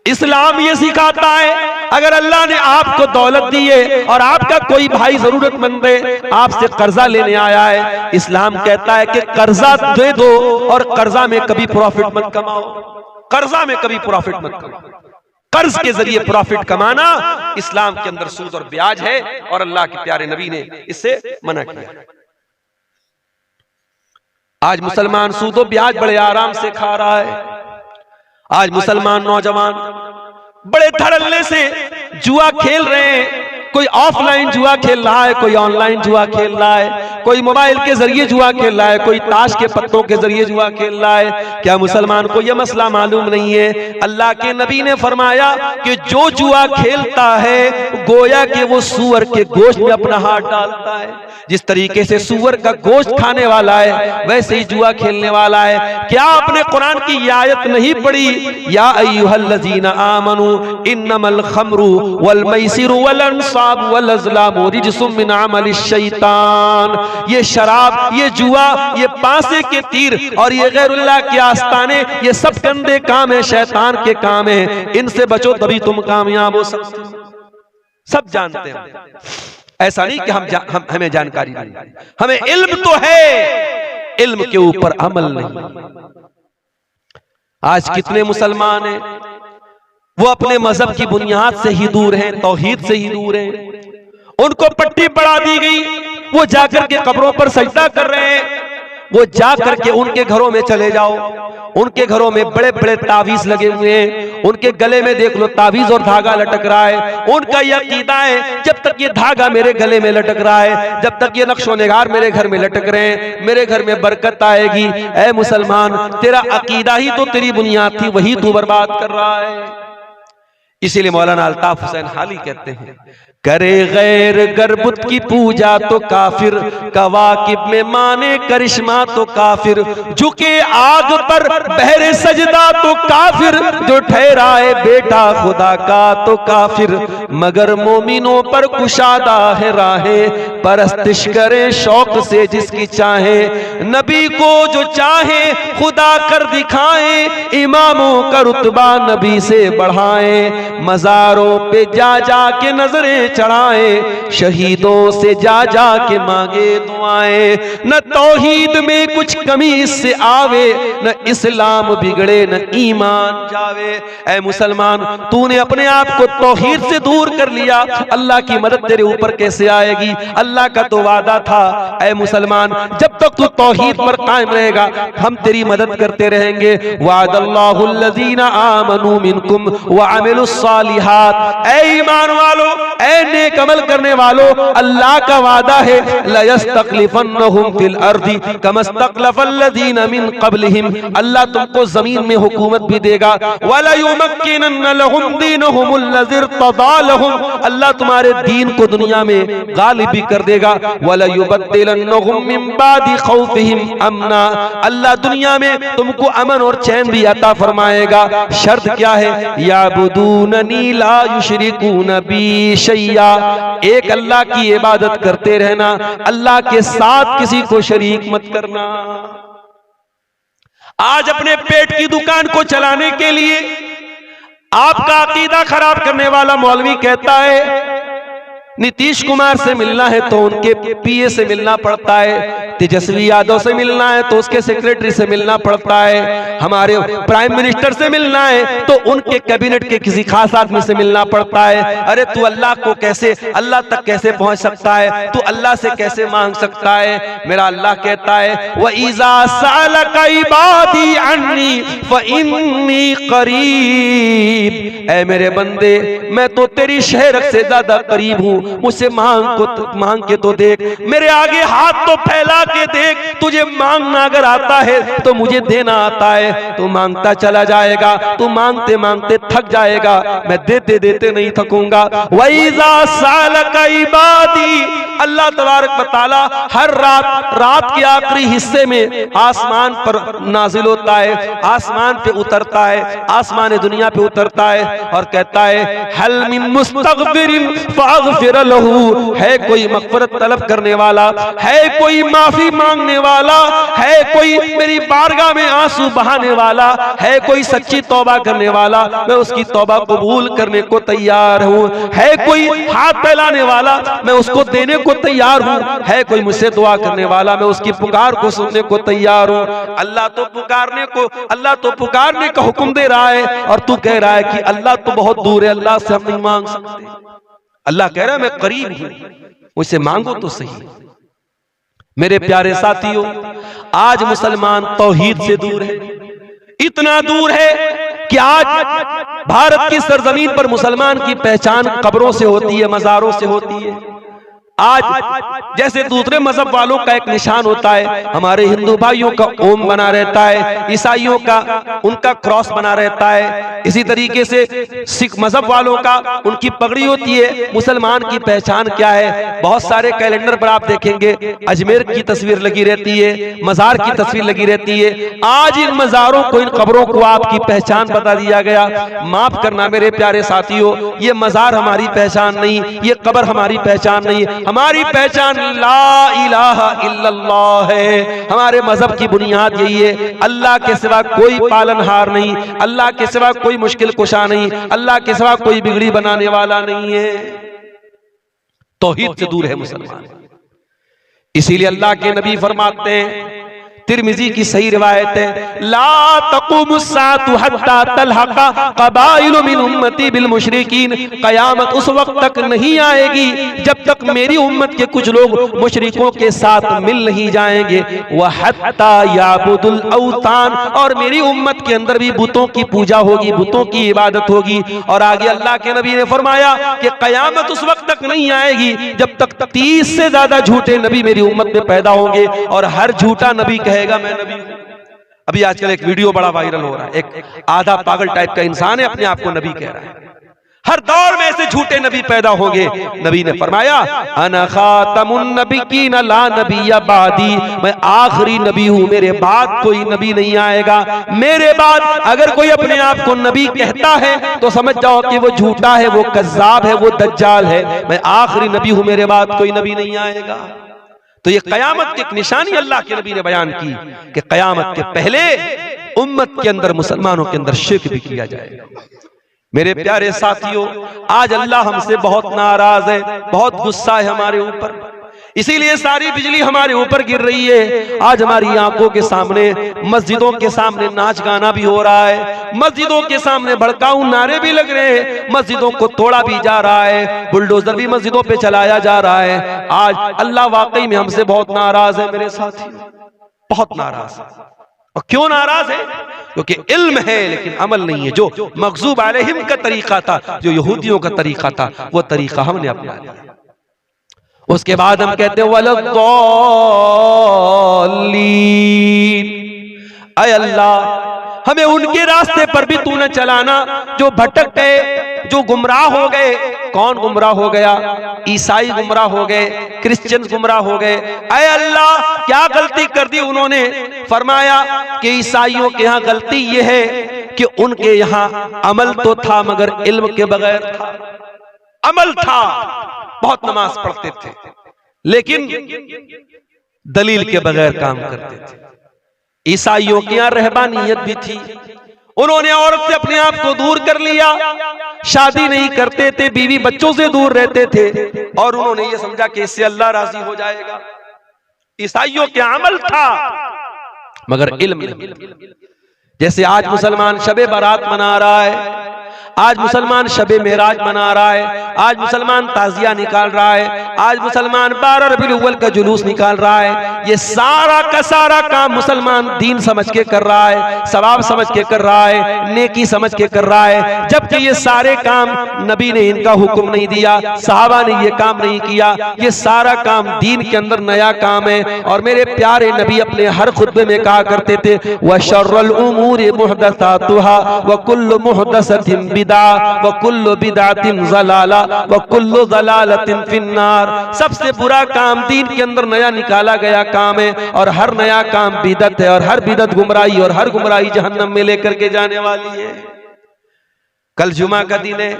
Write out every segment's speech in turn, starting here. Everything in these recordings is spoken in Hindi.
इस्लाम ये सिखाता है अगर अल्लाह ने आपको दौलत दी है और आपका कोई भाई जरूरतमंद है, आपसे कर्जा लेने आया है, इस्लाम कहता है कि कर्जा दे दो और कर्जा में कभी प्रॉफिट मत कमाओ। कर्जा में कभी प्रॉफिट मत कमाओ। कर्ज के जरिए प्रॉफिट कमाना इस्लाम के अंदर सूद और ब्याज है और अल्लाह के प्यारे नबी ने इससे मना किया। आज मुसलमान सूद और ब्याज बड़े आराम से खा रहा है। आज मुसलमान नौजवान बड़े धड़ल्ले से जुआ खेल रहे हैं। कोई ऑफलाइन जुआ खेल रहा है, कोई ऑनलाइन जुआ खेल रहा है, कोई मोबाइल के जरिए जुआ खेल रहा है, कोई ताश के पत्तों के जरिए जुआ खेल रहा है। क्या मुसलमान को यह मसला मालूम नहीं है? अल्लाह के नबी ने फरमाया कि जो जुआ खेलता है गोया कि वो सूअर के गोश्त में अपना हाथ डालता है। जिस तरीके से सूअर का गोश्त खाने वाला है वैसे ही जुआ खेलने वाला है। क्या आपने कुरान की ये आयत नहीं पढ़ी? या अय्युहल्लज़ीना आमनू इन्नमल खम्रु वल मैसिरु वल अंसाब वल अज़लामु रिज्सुम मिन अमलिश शैतान। ये शराब, ये जुआ, ये पासे के तीर और ये गैरुल्लाह के आस्ताने, ये सब गंदे काम है, शैतान के काम है। इनसे बचो तभी तुम कामयाब हो सकते हो। सब जानते हैं। ऐसा नहीं कि हमें जानकारी नहीं, हमें इल्म तो है, इल्म के ऊपर अमल नहीं। आज कितने मुसलमान हैं वो अपने मजहब की बुनियाद से ही दूर हैं, तौहीद से ही दूर हैं। उनको पट्टी पढ़ा दी गई, वो जाकर के कब्रों पर सजदा कर रहे हैं। वो जाकर के उनके घरों में चले जाओ, उनके घरों में बड़े बड़े तावीज लगे हुए हैं, उनके गले में देख लो तावीज और धागा लटक रहा है। उनका यह अकीदा है जब तक ये धागा मेरे गले में लटक रहा है, जब तक ये नक्शो निगार मेरे घर में लटक रहे हैं, मेरे घर में बरकत आएगी। ऐ मुसलमान, तेरा अकीदा ही तो तेरी बुनियाद थी, वही तू बर्बाद कर रहा है। इसीलिए मौलाना अल्ताफ हुसैन हाली कहते हैं, करे गैर गरबुत की पूजा तो काफिर, कवाकिब में माने करिश्मा तो काफिर, झुके आग पर बहरे सजदा तो काफिर, जो ठहराए बेटा खुदा का तो काफिर, मगर मोमिनों पर कुशादा है राहें, परस्तिश करे शौक से जिसकी चाहे, नबी को जो चाहे खुदा कर दिखाए, इमामों का रुतबा नबी से बढ़ाए, मजारों पे जा जा के नजरें चढ़ाए, शहीदों से जा जा के मांगे दुआएं, न तौहीद में कुछ कमी इससे आवे, न इस्लाम बिगड़े न ईमान जावे। ऐ मुसलमान, तूने अपने आप को तौहीद से दूर कर लिया, अल्लाह की मदद तेरे ऊपर कैसे आएगी? अल्लाह का तो वादा था, ऐ मुसलमान, जब तक तू तौहीद पर कायम रहेगा हम तेरी मदद करते रहेंगे। वादल्लाहुल्लज़ीना आमनू मिनकुम व अमिलुस सालिहात। ऐ ईमान वालों, ऐ नेक अमल करने वालों, अल्लाह का वादा है, लयस्तखलिफन्नहुम फिल अर्दी कमस्तखलफल्लज़ीना मिन क़ब्लिहिम, अल्लाह तुमको जमीन में हुकूमत भी देगा, वला युमक्किनन्न लहुम दीनहुमुल्लज़ी इर्तज़ा लहुम, अल्लाह तुम्हारे दीन को दुनिया में गालिब भी कर देगा, वला युबद्दिलन्नहुम मिन बादि खौफिहिम अमना, अल्लाह दुनिया में तुमको अमन और चैन भी अता फरमाएगा। शर्त क्या है? याबुदूननी ला युशरिकून बी शैया, एक अल्लाह की इबादत करते रहना, अल्लाह के साथ किसी को शरीक मत करना। आज अपने पेट की दुकान को चलाने के लिए आपका अकीदा खराब करने वाला मौलवी कहता है नीतीश कुमार से मिलना है तो उनके पीए से मिलना पड़ता है, तेजस्वी यादव से मिलना है तो उसके सेक्रेटरी से मिलना पड़ता है, हमारे प्राइम मिनिस्टर से मिलना है तो उनके कैबिनेट के किसी खास आदमी से मिलना पड़ता है। अरे तू अल्लाह को कैसे, अल्लाह तक कैसे पहुंच सकता है? तू अल्लाह से कैसे मांग सकता है? मेरा अल्लाह कहता है, व इज़ा सअलका इबादी अन्नी फइन्नी करीब, ऐ मेरे बंदे मैं तो तेरी शहरत से ज्यादा करीब हूँ, मुझसे मांग के तो देख, मेरे आगे हाथ तो फैला के देख, तुझे मांगना अगर आता है तो मुझे देना आता है, तू मांगता चला जाएगा, तू मांगते मांगते थक जाएगा, मैं देते देते नहीं थकूंगा। वइज़ा सालका इबादी अल्लाह तबारक व तआला हर रात के आखिरी हिस्से में आसमान पर नाजिल होता है, आसमान पे उतरता है, आसमान दुनिया पे उतरता है और कहता है हल मिन मुस्तगफिरिन फागफिर लहू, है कोई मगफिरत तलब करने वाला, है कोई माफी मांगने वाला, है कोई मेरी बारगाह में आंसू बहाने वाला, है कोई सच्ची तौबा करने वाला, मैं उसकी तौबा कबूल करने को तैयार हूँ, है कोई हाथ फैलाने वाला, मैं उसको देने को तैयार हूँ, है कोई मुझसे दुआ करने वाला, मैं उसकी पुकार को सुनने को तैयार हूँ। अल्लाह तो पुकारने का हुक्म दे रहा है और तू कह रहा है कि अल्लाह तो बहुत दूर है, अल्लाह से हम नहीं मांग सकते। अल्लाह कह रहा है मैं करीब हूं, मुझसे मांगो तो सही। मेरे प्यारे साथियों, आज मुसलमान तौहीद से दूर है, इतना दूर है कि आज भारत की सरजमीन पर मुसलमान की पहचान कब्रों से होती है, मज़ारों से होती है। आज जैसे दूसरे मजहब वालों का एक निशान होता है, हमारे हिंदू भाइयों का ओम बना रहता है, ईसाइयों का उनका क्रॉस बना रहता है, इसी तरीके से सिख मजहब वालों का उनकी पगड़ी होती है। मुसलमान की पहचान क्या है? बहुत सारे कैलेंडर पर आप देखेंगे अजमेर की तस्वीर लगी रहती है, मजार की तस्वीर लगी रहती है। आज इन मजारों को, इन कब्रों को आपकी पहचान बता दिया गया। माफ करना मेरे प्यारे साथियों, ये मजार हमारी पहचान नहीं, ये कब्र हमारी पहचान नहीं, हमारी पहचान ला इलाहा इल्लल्लाह है। हमारे मजहब की बुनियाद यही है, अल्लाह के सिवा कोई पालनहार नहीं, अल्लाह के सिवा कोई मुश्किल कुशा नहीं, अल्लाह के सिवा कोई बिगड़ी बनाने वाला नहीं है। तौहीद से दूर है मुसलमान। इसीलिए अल्लाह के नबी फरमाते हैं, तिरमिजी की सही रिवायत है, ला तक़ूमुस्साअतु हत्ता तलहक़ा क़बाइलु मिन उम्मती बिल मुशरिकीन, क़यामत उस वक्त तक नहीं आएगी जब तक मेरी उम्मत के कुछ लोग मुशरिकों के साथ मिल नहीं जाएंगे। व हत्ता याबुदुल औतान, और मेरी उम्मत के अंदर भी बुतों की पूजा होगी, बुतों की इबादत होगी। और आगे अल्लाह के नबी ने फरमाया कि क़यामत उस वक्त तक नहीं आएगी जब तक 30 से ज्यादा झूठे नबी मेरी उम्मत में पैदा होंगे और हर झूठा नबी कहेगा मैं नबी हूं। अभी आजकल एक वीडियो बड़ा वायरल हो रहा है, एक आधा पागल टाइप का इंसान है, अपने आप को नबी कह रहा है। हर दौर में ऐसे झूठे नबी पैदा होंगे। नबी ने फरमाया अना खातमुन नबिय्यीन ला नबिय्य बादी, मैं आखिरी नबी हूं, मेरे बाद कोई नबी नहीं आएगा। मेरे बाद अगर कोई अपने आप को नबी कहता है तो समझ जाओ कि वो झूठा है, वो कज़्ज़ाब है, वो दज्जाल है। मैं आखिरी नबी हूं, मेरे बाद कोई नबी नहीं आएगा। तो ये कयामत की एक निशानी अल्लाह के नबी ने बयान की कि कयामत के पहले उम्मत के अंदर, मुसलमानों के अंदर शिर्क भी किया जाएगा। मेरे प्यारे साथियों, आज अल्लाह हमसे बहुत नाराज है, बहुत गुस्सा है हमारे ऊपर, इसीलिए सारी बिजली हमारे ऊपर गिर रही है। आज हमारी आंखों के सामने, मस्जिदों के सामने नाच गाना भी हो रहा है, मस्जिदों के सामने भड़काऊ नारे भी लग रहे हैं, मस्जिदों को तोड़ा भी जा रहा है, बुलडोजर भी मस्जिदों पे चलाया जा रहा है। आज अल्लाह वाकई में हमसे बहुत नाराज है मेरे साथियों, बहुत नाराज है। और क्यों नाराज है? क्योंकि इल्म है लेकिन अमल नहीं है। जो मग़ज़ूब अलैहिम का तरीका था, जो यहूदियों का तरीका था, वो तरीका हमने अपना लिया। उसके बाद हम कहते हैं वलद्दॉलीन, ऐ अल्लाह हमें उनके रास्ते पर भी तू न चलाना जो भटक गए, जो गुमराह हो गए। कौन गुमराह हो गया? ईसाई गुमराह हो गए, क्रिश्चियन गुमराह हो गए। ऐ अल्लाह क्या गलती कर दी उन्होंने? फरमाया कि ईसाइयों के यहाँ गलती यह है कि उनके यहाँ अमल तो था मगर इल्म के बगैर था। अमल था, बहुत नमाज पढ़ते थे लेकिन दलील के बगैर काम करते थे। ईसाइयों के यहाँ रहबानियत भी थी, उन्होंने औरत से अपने आप को दूर कर लिया, शादी नहीं करते थे, बीवी बच्चों से दूर रहते थे और उन्होंने ये समझा कि इससे अल्लाह राजी हो जाएगा। ईसाइयों के अमल था मगर इल्म नहीं। जैसे आज मुसलमान शबे बारात मना रहा है, आज मुसलमान शबे मेराज मना रहा है, आज मुसलमान ताजिया निकाल रहा है, आज मुसलमान 12 रबीउल अव्वल का जुलूस निकाल रहा है। ये सारा का सारा काम मुसलमान दीन समझ के कर रहा है, सवाब समझ के कर रहा है, नेकी समझ के कर रहा है, जबकि ये सारे काम नबी ने इनका हुक्म नहीं दिया, सहाबा ने ये काम नहीं किया। ये सारा काम दीन के अंदर नया काम है। और मेरे प्यारे नबी अपने हर खुतबे में कहा करते थे व शर्रुल उमूरि मुहदसातुहा व कुल्लु मुहदसतिन बिदा व कुल्लु बिदातिन ज़लाला व कुल्लु ज़लालतिन फिन्नार। सबसे बुरा काम दीन के अंदर नया निकाला गया काम है, और हर नया काम बिदत है, और हर बिदत गुमराही, और हर गुमराही जहन्नम में लेकर के जाने वाली है। कल जुमा का दिन है,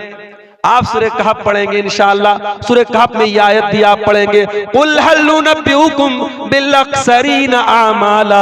आप सूरह कहफ पढ़ेंगे इंशाअल्लाह। सूरह कहफ में ये आयत भी आप पढ़ेंगे, कुल हल नुनब्बिउकुम बिल अक्सरीना आमाला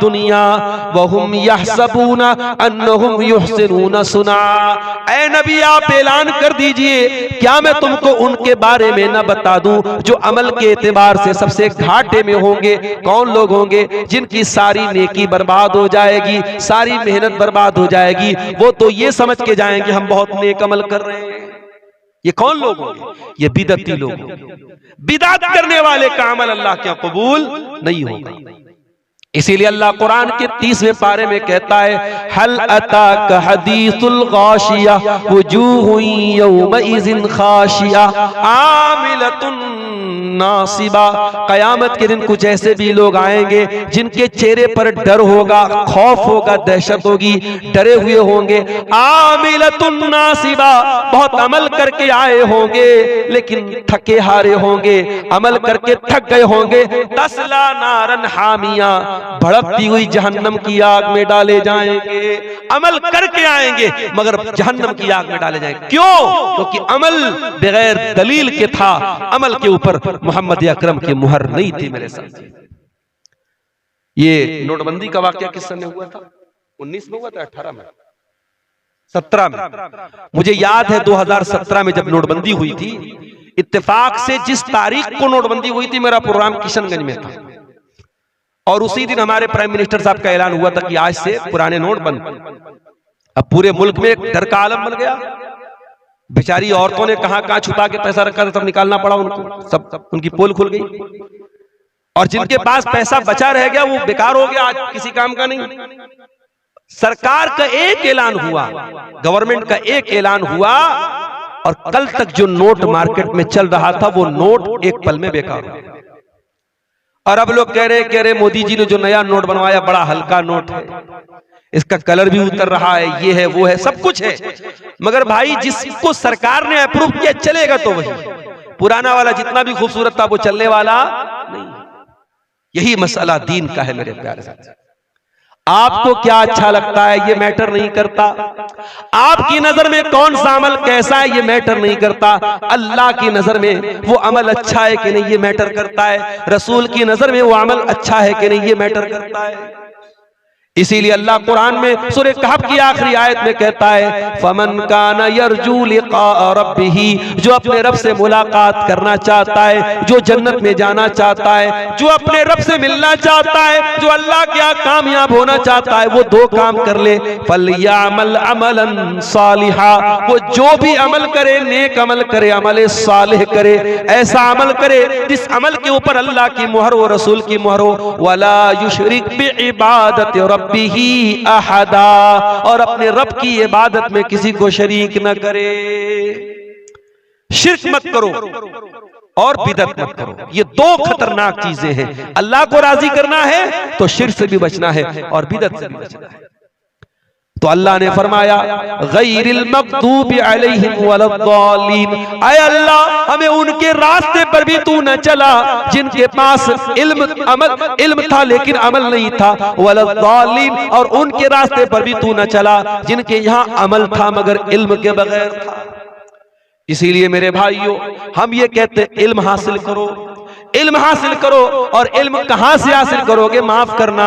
दुनिया व हुम यहसबूना अन्नहुम युहसिनूना सुना। ऐ नबी, आप ऐलान कर दीजिए, क्या मैं तुमको उनके बारे में न बता दूं जो अमल के एतबार से सबसे घाटे में होंगे। कौन लोग होंगे? जिनकी सारी नेकी बर्बाद हो जाएगी, सारी मेहनत बर्बाद हो जाएगी। वो तो ये समझ के जाएंगे हम बहुत नेक अमल कर रहे हैं। ये कौन लोग होंगे? ये बिदती लोग होंगे। बिदअत करने वाले का अमल अल्लाह के कबूल नहीं होगा। इसीलिए अल्लाह कुरान के 30वें पारे में कहता है, हल अताक हदीसुल गाशिया वुजूहुन यौमइज़िन खाशिया आमिलतुन नासिबा। कयामत के दिन कुछ ऐसे भी लोग आएंगे जिनके चेहरे पर डर होगा, खौफ होगा, दहशत होगी, डरे हुए होंगे। आमिलतुन नासिबा, बहुत अमल करके आए होंगे लेकिन थके हारे होंगे, अमल करके थक गए होंगे। तस्ला नारन हामिया, भड़कती हुई जहन्नम की आग में डाले जाएंगे। अमल करके आएंगे मगर जहन्नम की आग में डाले जाएंगे। क्यों? क्योंकि अमल बगैर दलील के था, अमल के ऊपर मोहम्मद अकरम की मुहर नहीं थी। मेरे साथ ये नोटबंदी का वाकया किस सन में हुआ था? 19 में हुआ था, 18 में, 17 में। मुझे याद है 2017 में जब नोटबंदी हुई थी, इत्तेफाक से जिस तारीख को नोटबंदी हुई थी, मेरा प्रोग्राम किशनगंज में था, और उसी दिन हमारे प्राइम मिनिस्टर साहब का ऐलान हुआ था कि आज से पुराने नोट बंद। अब पूरे मुल्क में एक डर का आलम बन गया। बेचारी औरतों ने कहां छुपा के पैसा रखा था, सब निकालना पड़ा उनको, सब उनकी पोल खुल गई। और जिनके पास पैसा बचा रह गया वो बेकार हो गया, आज किसी काम का नहीं। सरकार का एक ऐलान हुआ, गवर्नमेंट का एक ऐलान हुआ, और कल तक जो नोट मार्केट में चल रहा था वो नोट एक पल में बेकार हो गया। और अब लोग कह रहे मोदी जी ने जो नया नोट बनवाया बड़ा हल्का नोट है, इसका कलर भी उतर रहा है, ये है वो है, सब कुछ है। मगर भाई जिसको सरकार ने अप्रूव किया चलेगा तो वही, पुराना वाला जितना भी खूबसूरत था वो चलने वाला नहीं। यही मसला दीन का है मेरे प्यारे साथी। आपको क्या अच्छा लगता है ये मैटर नहीं करता, आपकी नजर में कौन सा अमल कैसा है ये मैटर नहीं करता, अल्लाह की नजर में वो अमल अच्छा है कि नहीं ये मैटर करता है, रसूल की नजर में वो अमल अच्छा है कि नहीं ये मैटर करता है। इसीलिए अल्लाह कुरान में सूरह कहफ की आखिरी आयत में कहता है, फमन काना यरजू लिका रब्बिही, जो अपने रब से मुलाकात करना चाहता है, जो जन्नत में जाना चाहता है, जो अपने रब से मिलना चाहता है, जो अल्लाह के यहाँ कामयाब होना चाहता है, वो दो काम कर ले, फलयामल अमलन सालिहा, वो जो भी अमल करे नेक अमल करे, अमल सालिह करे, ऐसा अमल करे जिस अमल के ऊपर अल्लाह की मुहर हो, रसूल की मुहर हो। वला युशरिक बिइबादत रब्बिही अहदा, और अपने रब की इबादत में किसी को शरीक न करे। शिर्क मत करो और बिदअत मत करो, ये दो खतरनाक चीजें हैं। अल्लाह को राजी करना है तो शिर्क से भी बचना है और बिदअत से भी बचना है। तो अल्लाह ने फरमाया, गैरिल मग़दूबि अलैहिम वलद्दालीन, ऐ अल्लाह हमें उनके रास्ते पर भी तू न चला जिनके पास इल्म था लेकिन अमल नहीं था, वलद्दालीन, और उनके रास्ते पर भी तू न चला जिनके यहाँ अमल था मगर इल्म के बगैर था। इसीलिए मेरे भाइयों हम ये कहते इल्म हासिल करो, इल्म हासिल करो। और इल्म कहां से हासिल करोगे? माफ करना,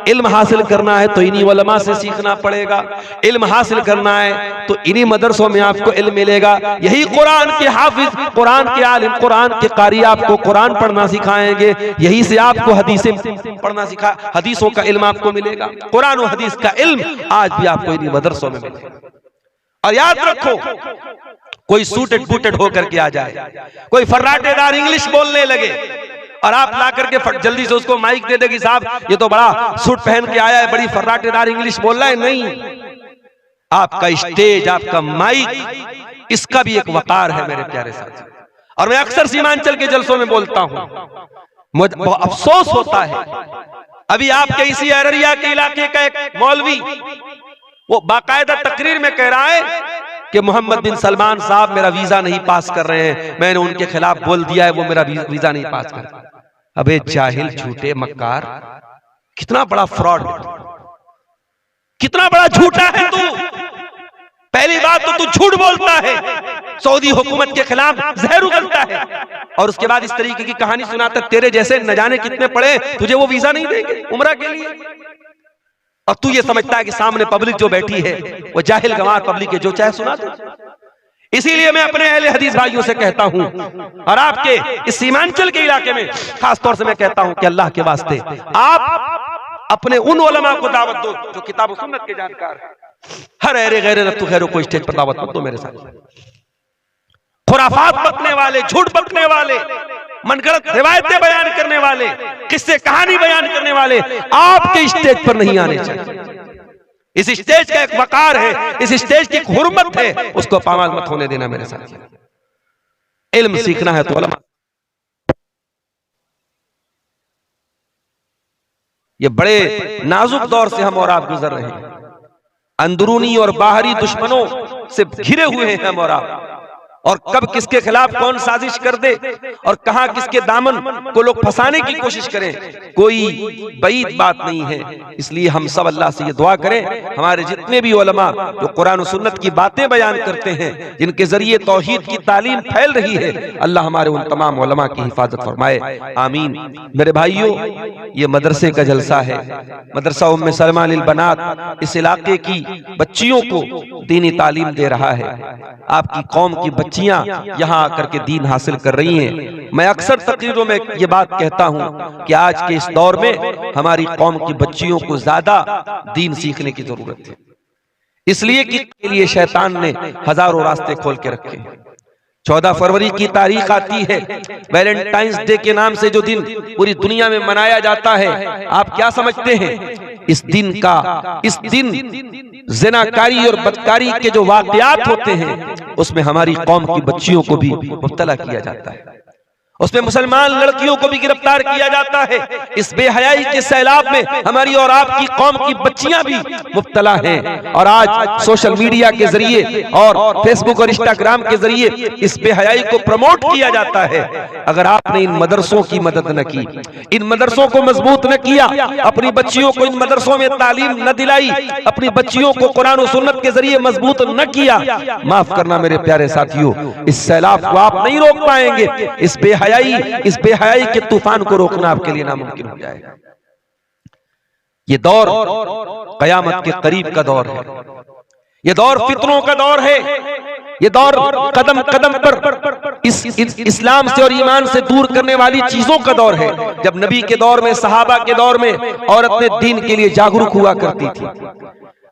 इल्म हासिल करना है तो इन्हीं उलमा से सीखना पड़ेगा, इल्म हासिल करना है तो इन्हीं मदरसों में आपको इल्म मिलेगा। यही कुरान के हाफिज, कुरान के आलिम, कुरान के कारी आपको कुरान पढ़ना सिखाएंगे, यही से आपको हदीसें पढ़ना सिखा, हदीसों का इल्म आपको मिलेगा। कुरान और हदीस का इल्म आज भी आपको इन्हीं मदरसों में मिलेगा। और याद रखो, कोई सूटेड बूटेड होकर के आ जाए, कोई फर्राटेदार इंग्लिश बोलने लगे और आप ला करके जल्दी से उसको माइक दे देगी, साहब ये तो बड़ा सूट पहन के आया है, बड़ी फर्राटेदार इंग्लिश बोल रहा है। नहीं, आपका स्टेज, आपका माइक, इसका भी एक वकार है मेरे प्यारे साथी। और मैं अक्सर सीमांचल के जलसों में बोलता हूं, मुझे बहुत अफसोस होता है अभी आपके इसी अररिया के इलाके का एक मौलवी वो बाकायदा तकरीर में कह रहा है कि मोहम्मद बिन सलमान साहब मेरा वीजा नहीं पास कर रहे हैं, मैंने उनके खिलाफ बोल दिया है, वो मेरा वीजा नहीं पास कर रहे। अबे जाहिल, झूठे, मक्कार, कितना बड़ा फ्रॉड, कितना बड़ा झूठा है तू। पहली बात तो तू झूठ बोलता है, सऊदी हुकूमत के खिलाफ जहर उगलता है, और उसके बाद इस तरीके की कहानी सुनाता, तेरे जैसे न जाने कितने पड़े, तुझे वो वीजा नहीं देंगे उम्रा के लिए, और तू ये समझता है कि सामने पब्लिक जो बैठी है वो जाहिल गंवार पब्लिक है, जो चाहे सुना दो। इसीलिए मैं अपने अहले हदीस भाइयों से कहता हूं, और आपके इस सीमांचल के इलाके में खास तौर से मैं कहता हूं कि अल्लाह के वास्ते आप अपने उन उलमा को दावत दो जो किताब सुन्नत के जानकार हैं। हर अहरे गैरे रत्तु खैरों को स्टेज पर दावत मत दो मेरे साथ। खुराफात बकने वाले, झूठ बकने वाले, मनगढ़ंत रिवायतें बयान करने वाले, किस्से कहानी बयान करने वाले आपके स्टेज पर नहीं आने चाहिए। इस स्टेज का एक वकार है, इस स्टेज की एक हुर्मत है, उसको पामाल मत होने देना मेरे साथ। इल्म सीखना है तो उलमा। ये बड़े नाजुक दौर से हम और आप गुजर रहे हैं, अंदरूनी और बाहरी दुश्मनों से घिरे हुए हैं हम और आप, और कब किसके खिलाफ कौन साजिश कर दे और कहां किसके दामन को लोग फंसाने की कोशिश करें, कोई बईद बात नहीं है। इसलिए हम सब अल्लाह से ये दुआ करें, हमारे जितने भी उलमा जो कुरान और सुन्नत की बातें बयान करते हैं, जिनके जरिए तौहीद की तालीम फैल रही है, अल्लाह हमारे उन तमाम उलमा की हिफाजत फरमाए, आमीन। मेरे भाइयों, ये मदरसे का जलसा है, मदरसा उम्मे सलमा लिल बनात इस इलाके की बच्चियों को दीनी तालीम दे रहा है। आपकी कौम की बच्चियां यहां आकर के दीन हासिल कर रही हैं। मैं अक्सर तकरीरों में ये बात कहता हूं कि आज के इस दौर में हमारी कौम की बच्चियों को ज्यादा दीन सीखने की जरूरत है, इसलिए कि के लिए शैतान ने हजारों रास्ते खोल के रखे हैं। 14 फरवरी की तारीख आती है, वैलेंटाइंस डे के नाम से जो दिन पूरी दुनिया में मनाया जाता है, आप क्या समझते हैं? इस दिन ज़िनाकारी और बदकारी के जो वाक़यात होते हैं, उसमें हमारी कौम की बच्चियों को भी मुब्तला किया जाता है, उसमें मुसलमान लड़कियों को भी गिरफ्तार किया जाता है। इस बेहयाई के सैलाब में हमारी और आपकी कौम की बच्चियां भी मुब्तला हैं, और आज सोशल मीडिया के जरिए और फेसबुक और इंस्टाग्राम के जरिए इस बेहयाई को प्रमोट किया जाता है। अगर आपने इन मदरसों की मदद न की, इन मदरसों को मजबूत न किया, अपनी बच्चियों को इन मदरसों में तालीम न दिलाई, अपनी बच्चियों को कुरान और सुन्नत के जरिए मजबूत न किया, माफ करना मेरे प्यारे साथियों, इस सैलाब को आप नहीं रोक पाएंगे। इस बेहयाई के तूफान को रोकना आपके लिए नामुमकिन हो जाएगा। ये दौर कयामत के करीब का दौर है, ये दौर फितनों का दौर है, ये दौर कदम कदम पर इस्लाम से और ईमान से दूर करने वाली चीजों का दौर है। जब नबी के दौर में, सहाबा के दौर में औरतें दीन के लिए जागरूक हुआ करती थी,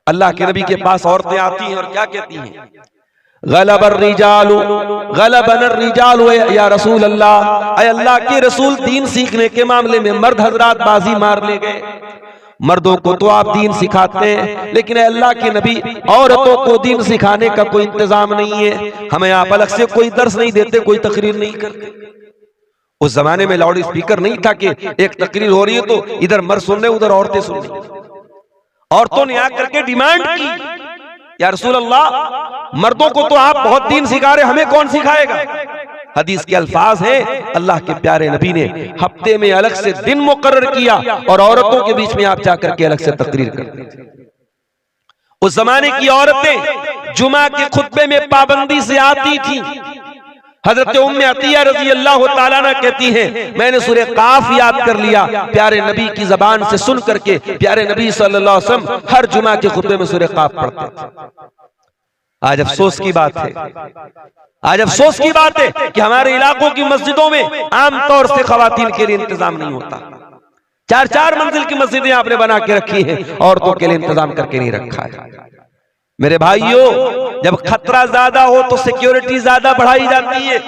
अल्लाह के नबी के पास औरतें आती हैं और क्या कहती हैं? गलबर रिजालु या रसूल अल्लाह, अल्लाह के रसूल, दीन सीखने के मामले में मर्द हजरात बाजी मार ले गए। मर्दों को तो आप दीन सिखाते हैं, लेकिन अल्लाह के नबी औरतों को दीन सिखाने का कोई इंतजाम नहीं है, हमें आप अलग से कोई दर्स नहीं देते, कोई तकरीर नहीं करते। उस जमाने में लाउड स्पीकर नहीं था कि एक तकरीर हो रही है तो इधर मर्द सुन रहे, उधर औरतें सुन रही। औरतों ने आकर के डिमांड की, या रसूल अल्लाह, मर्दों को तो आप बहुत दीन सिखा रहे, हमें कौन सिखाएगा? हदीस के अल्फाज हैं, अल्लाह के प्यारे नबी ने हफ्ते में अलग से दिन मुकर्रर किया और औरतों के बीच में आप जाकर के अलग से तकरीर करते थे। उस जमाने की औरतें जुमा के खुतबे में पाबंदी से आती थी। हजरत उम्मे अतिया रज़ी अल्लाह ताला अन्हा कहती हैं, मैंने सूरह काफ याद कर लिया प्यारे नबी की जबान से सुन करके। प्यारे नबी सल्लल्लाहु अलैहि वसल्लम हर जुमा के खुतबे में सूरह काफ पढ़ते थे। आज अफसोस की बात है, आज अफसोस की बात है कि हमारे इलाकों की मस्जिदों में आमतौर से खवातीन के लिए इंतजाम नहीं होता। 4-4 मंजिल की मस्जिदें आपने बना के रखी हैं, औरतों के लिए इंतजाम करके नहीं रखा है। मेरे भाइयों, जब खतरा ज्यादा हो तो सिक्योरिटी ज्यादा बढ़ाई जाती है,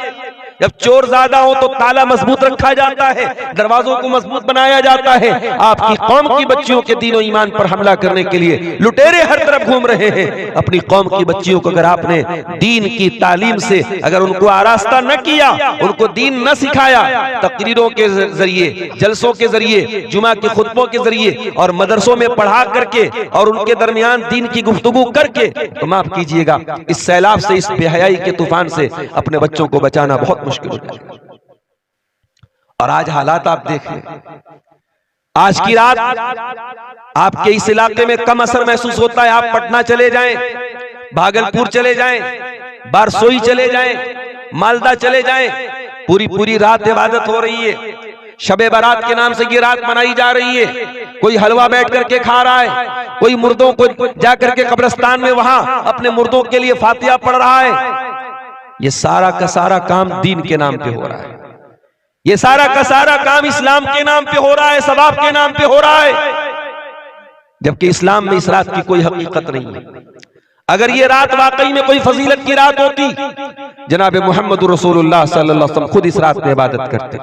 जब चोर ज्यादा हो तो ताला मजबूत रखा जाता है, दरवाजों को मजबूत बनाया जाता है। आपकी कौम की बच्चियों के दीन और ईमान पर हमला करने के लिए लुटेरे हर तरफ घूम रहे हैं। अपनी कौम की बच्चियों को अगर आपने दीन की तालीम से अगर उनको आरास्ता न किया, उनको दीन न सिखाया, तकरीरों के जरिए, जलसों के जरिए, जुमा के खुतबों के जरिए और मदरसों में पढ़ा करके और उनके दरमियान दीन की गुफ्तगू करके, तो माफ कीजिएगा, इस सैलाब से, इस बेहयाई के तूफान से अपने बच्चों को बचाना बहुत मुश्किल हो जाएगा। और आज हालात आप देख लें, आज की रात आपके इस इलाके में कम असर महसूस होता है। आप पटना चले जाएं, भागलपुर चले जाएं, बारसोई चले जाएं, मालदा चले जाएं, पूरी पूरी रात इबादत हो रही है। शबे बारात के नाम से ये रात मनाई जा रही है। कोई हलवा बैठ करके खा रहा है, कोई मुर्दों को जाकर के कब्रिस्तान में वहां अपने मुर्दों के लिए फातिहा पढ़ रहा है। ये सारा का सारा काम दीन के नाम पे हो रहा है। ये सारा का सारा काम इस्लाम के नाम पे हो रहा है, सवाब के नाम पे हो रहा है, जबकि इस्लाम में इस रात की कोई हकीकत नहीं है। अगर ये रात वाकई में कोई फजीलत की रात होती, जनाब मोहम्मद रसूलुल्लाह सल्लल्लाहु अलैहि वसल्लम खुद इस रात में इबादत करते,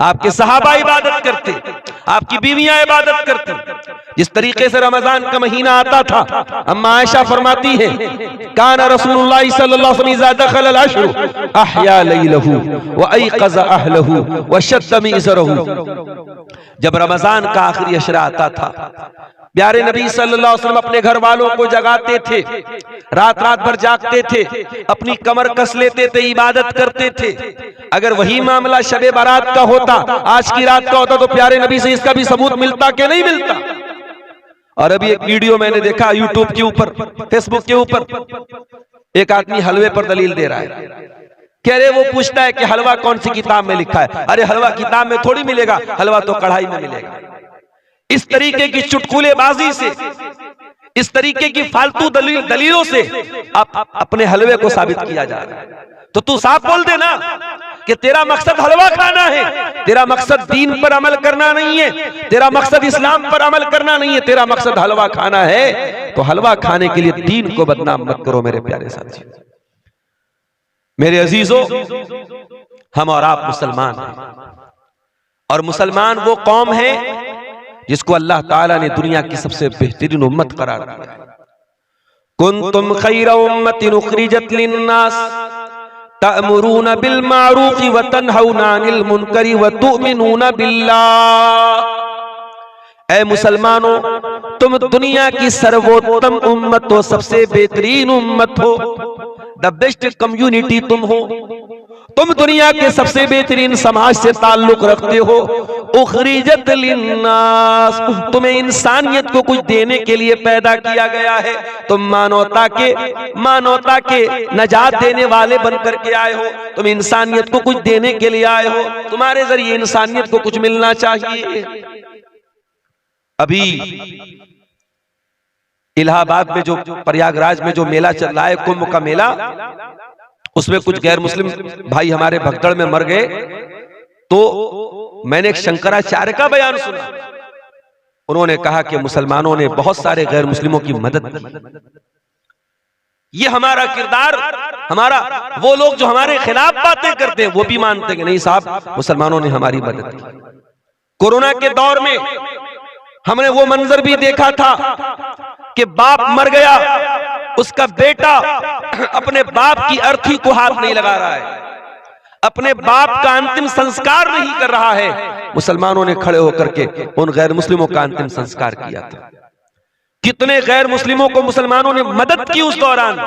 आपके सहाबा इबादत करते, आपकी बीवियां इबादत करती। जिस तरीके से रमजान का महीना आता था, अम्मा आयशा फरमाती है, काना रसूलुल्लाह सल्लल्लाहु अलैहि वसल्लम इज़ा दखल अल-अश्र अहया लैलहू व अयक़ज़ अहलहू व शद्द मिज़रहू। जब रमजान का आखिरी अशरा आता था, प्यारे नबी सल्लल्लाहु अलैहि वसल्लम अपने घर वालों को जगाते थे, रात रात भर जागते थे, अपनी कमर कस लेते थे, इबादत करते थे। अगर वही मामला शबे बारात का होता, आज की रात का होता, तो प्यारे नबी से इसका भी सबूत मिलता कि नहीं मिलता। और अभी एक वीडियो मैंने देखा यूट्यूब के ऊपर, फेसबुक के ऊपर, एक आदमी हलवे पर दलील दे रहा है। कह रहे, वो पूछता है कि हलवा कौन सी किताब में लिखा है। अरे हलवा किताब में थोड़ी मिलेगा, हलवा तो कढ़ाई में मिलेगा। इस तरीके की चुटकुलेबाजी से, इस तरीके की फालतू दलीलों से आप अपने हलवे को साबित किया जा रहा है। तो तू साफ बोल देना कि तेरा मकसद हलवा खाना है, तेरा मकसद दीन पर अमल करना नहीं है, तेरा मकसद इस्लाम पर अमल करना नहीं है, तेरा मकसद हलवा खाना है। तो हलवा खाने के लिए दीन को बदनाम मत करो मेरे प्यारे साथी। मेरे अजीजों, हम और आप मुसलमान हैं, और मुसलमान वो कौम है जिसको अल्लाह ताला ने दुनिया की सबसे बेहतरीन उम्मत करार दिया है। कुंतुम खैरा उम्मतिन उखरिजत लिन्नास तअमुरूना बिल मारूफ व तनहौना अनिल मुनकरी व तुमिनूना बिल्लाह। ऐ मुसलमानों, तुम दुनिया की सर्वोत्तम उम्मत हो, सबसे बेहतरीन उम्मत हो, द बेस्ट कम्युनिटी तुम हो। तुम दुनिया के सबसे बेहतरीन समाज से ताल्लुक रखते हो। उखरिजत लिन्नास, तुम्हें इंसानियत को कुछ देने के लिए पैदा किया गया है। तुम मानवता के नजात देने वाले बनकर के आए हो। तुम इंसानियत को कुछ देने के लिए आए हो। तुम्हारे जरिए इंसानियत को कुछ मिलना चाहिए। अभी इलाहाबाद में जो, प्रयागराज में जो मेला चल रहा है, कुंभ का मेला, उसमें कुछ गैर मुस्लिम भाई हमारे भगदड़ में मर गए। तो मैंने एक शंकराचार्य का बयान सुना। उन्होंने कहा कि मुसलमानों ने बहुत सारे गैर मुस्लिमों की मदद की। ये हमारा किरदार, हमारा, वो लोग जो हमारे खिलाफ बातें करते हैं वो भी मानते हैं कि नहीं साहब, मुसलमानों ने हमारी मदद की। कोरोना के दौर में हमने वो मंजर भी देखा था कि बाप मर गया, उसका बेटा अपने बाप की अर्थी को हाथ नहीं लगा रहा है, अपने बाप का अंतिम संस्कार नहीं कर रहा है। मुसलमानों ने खड़े होकर के उन गैर मुस्लिमों का अंतिम संस्कार किया था। कितने गैर मुस्लिमों को मुसलमानों ने मदद की उस दौरान,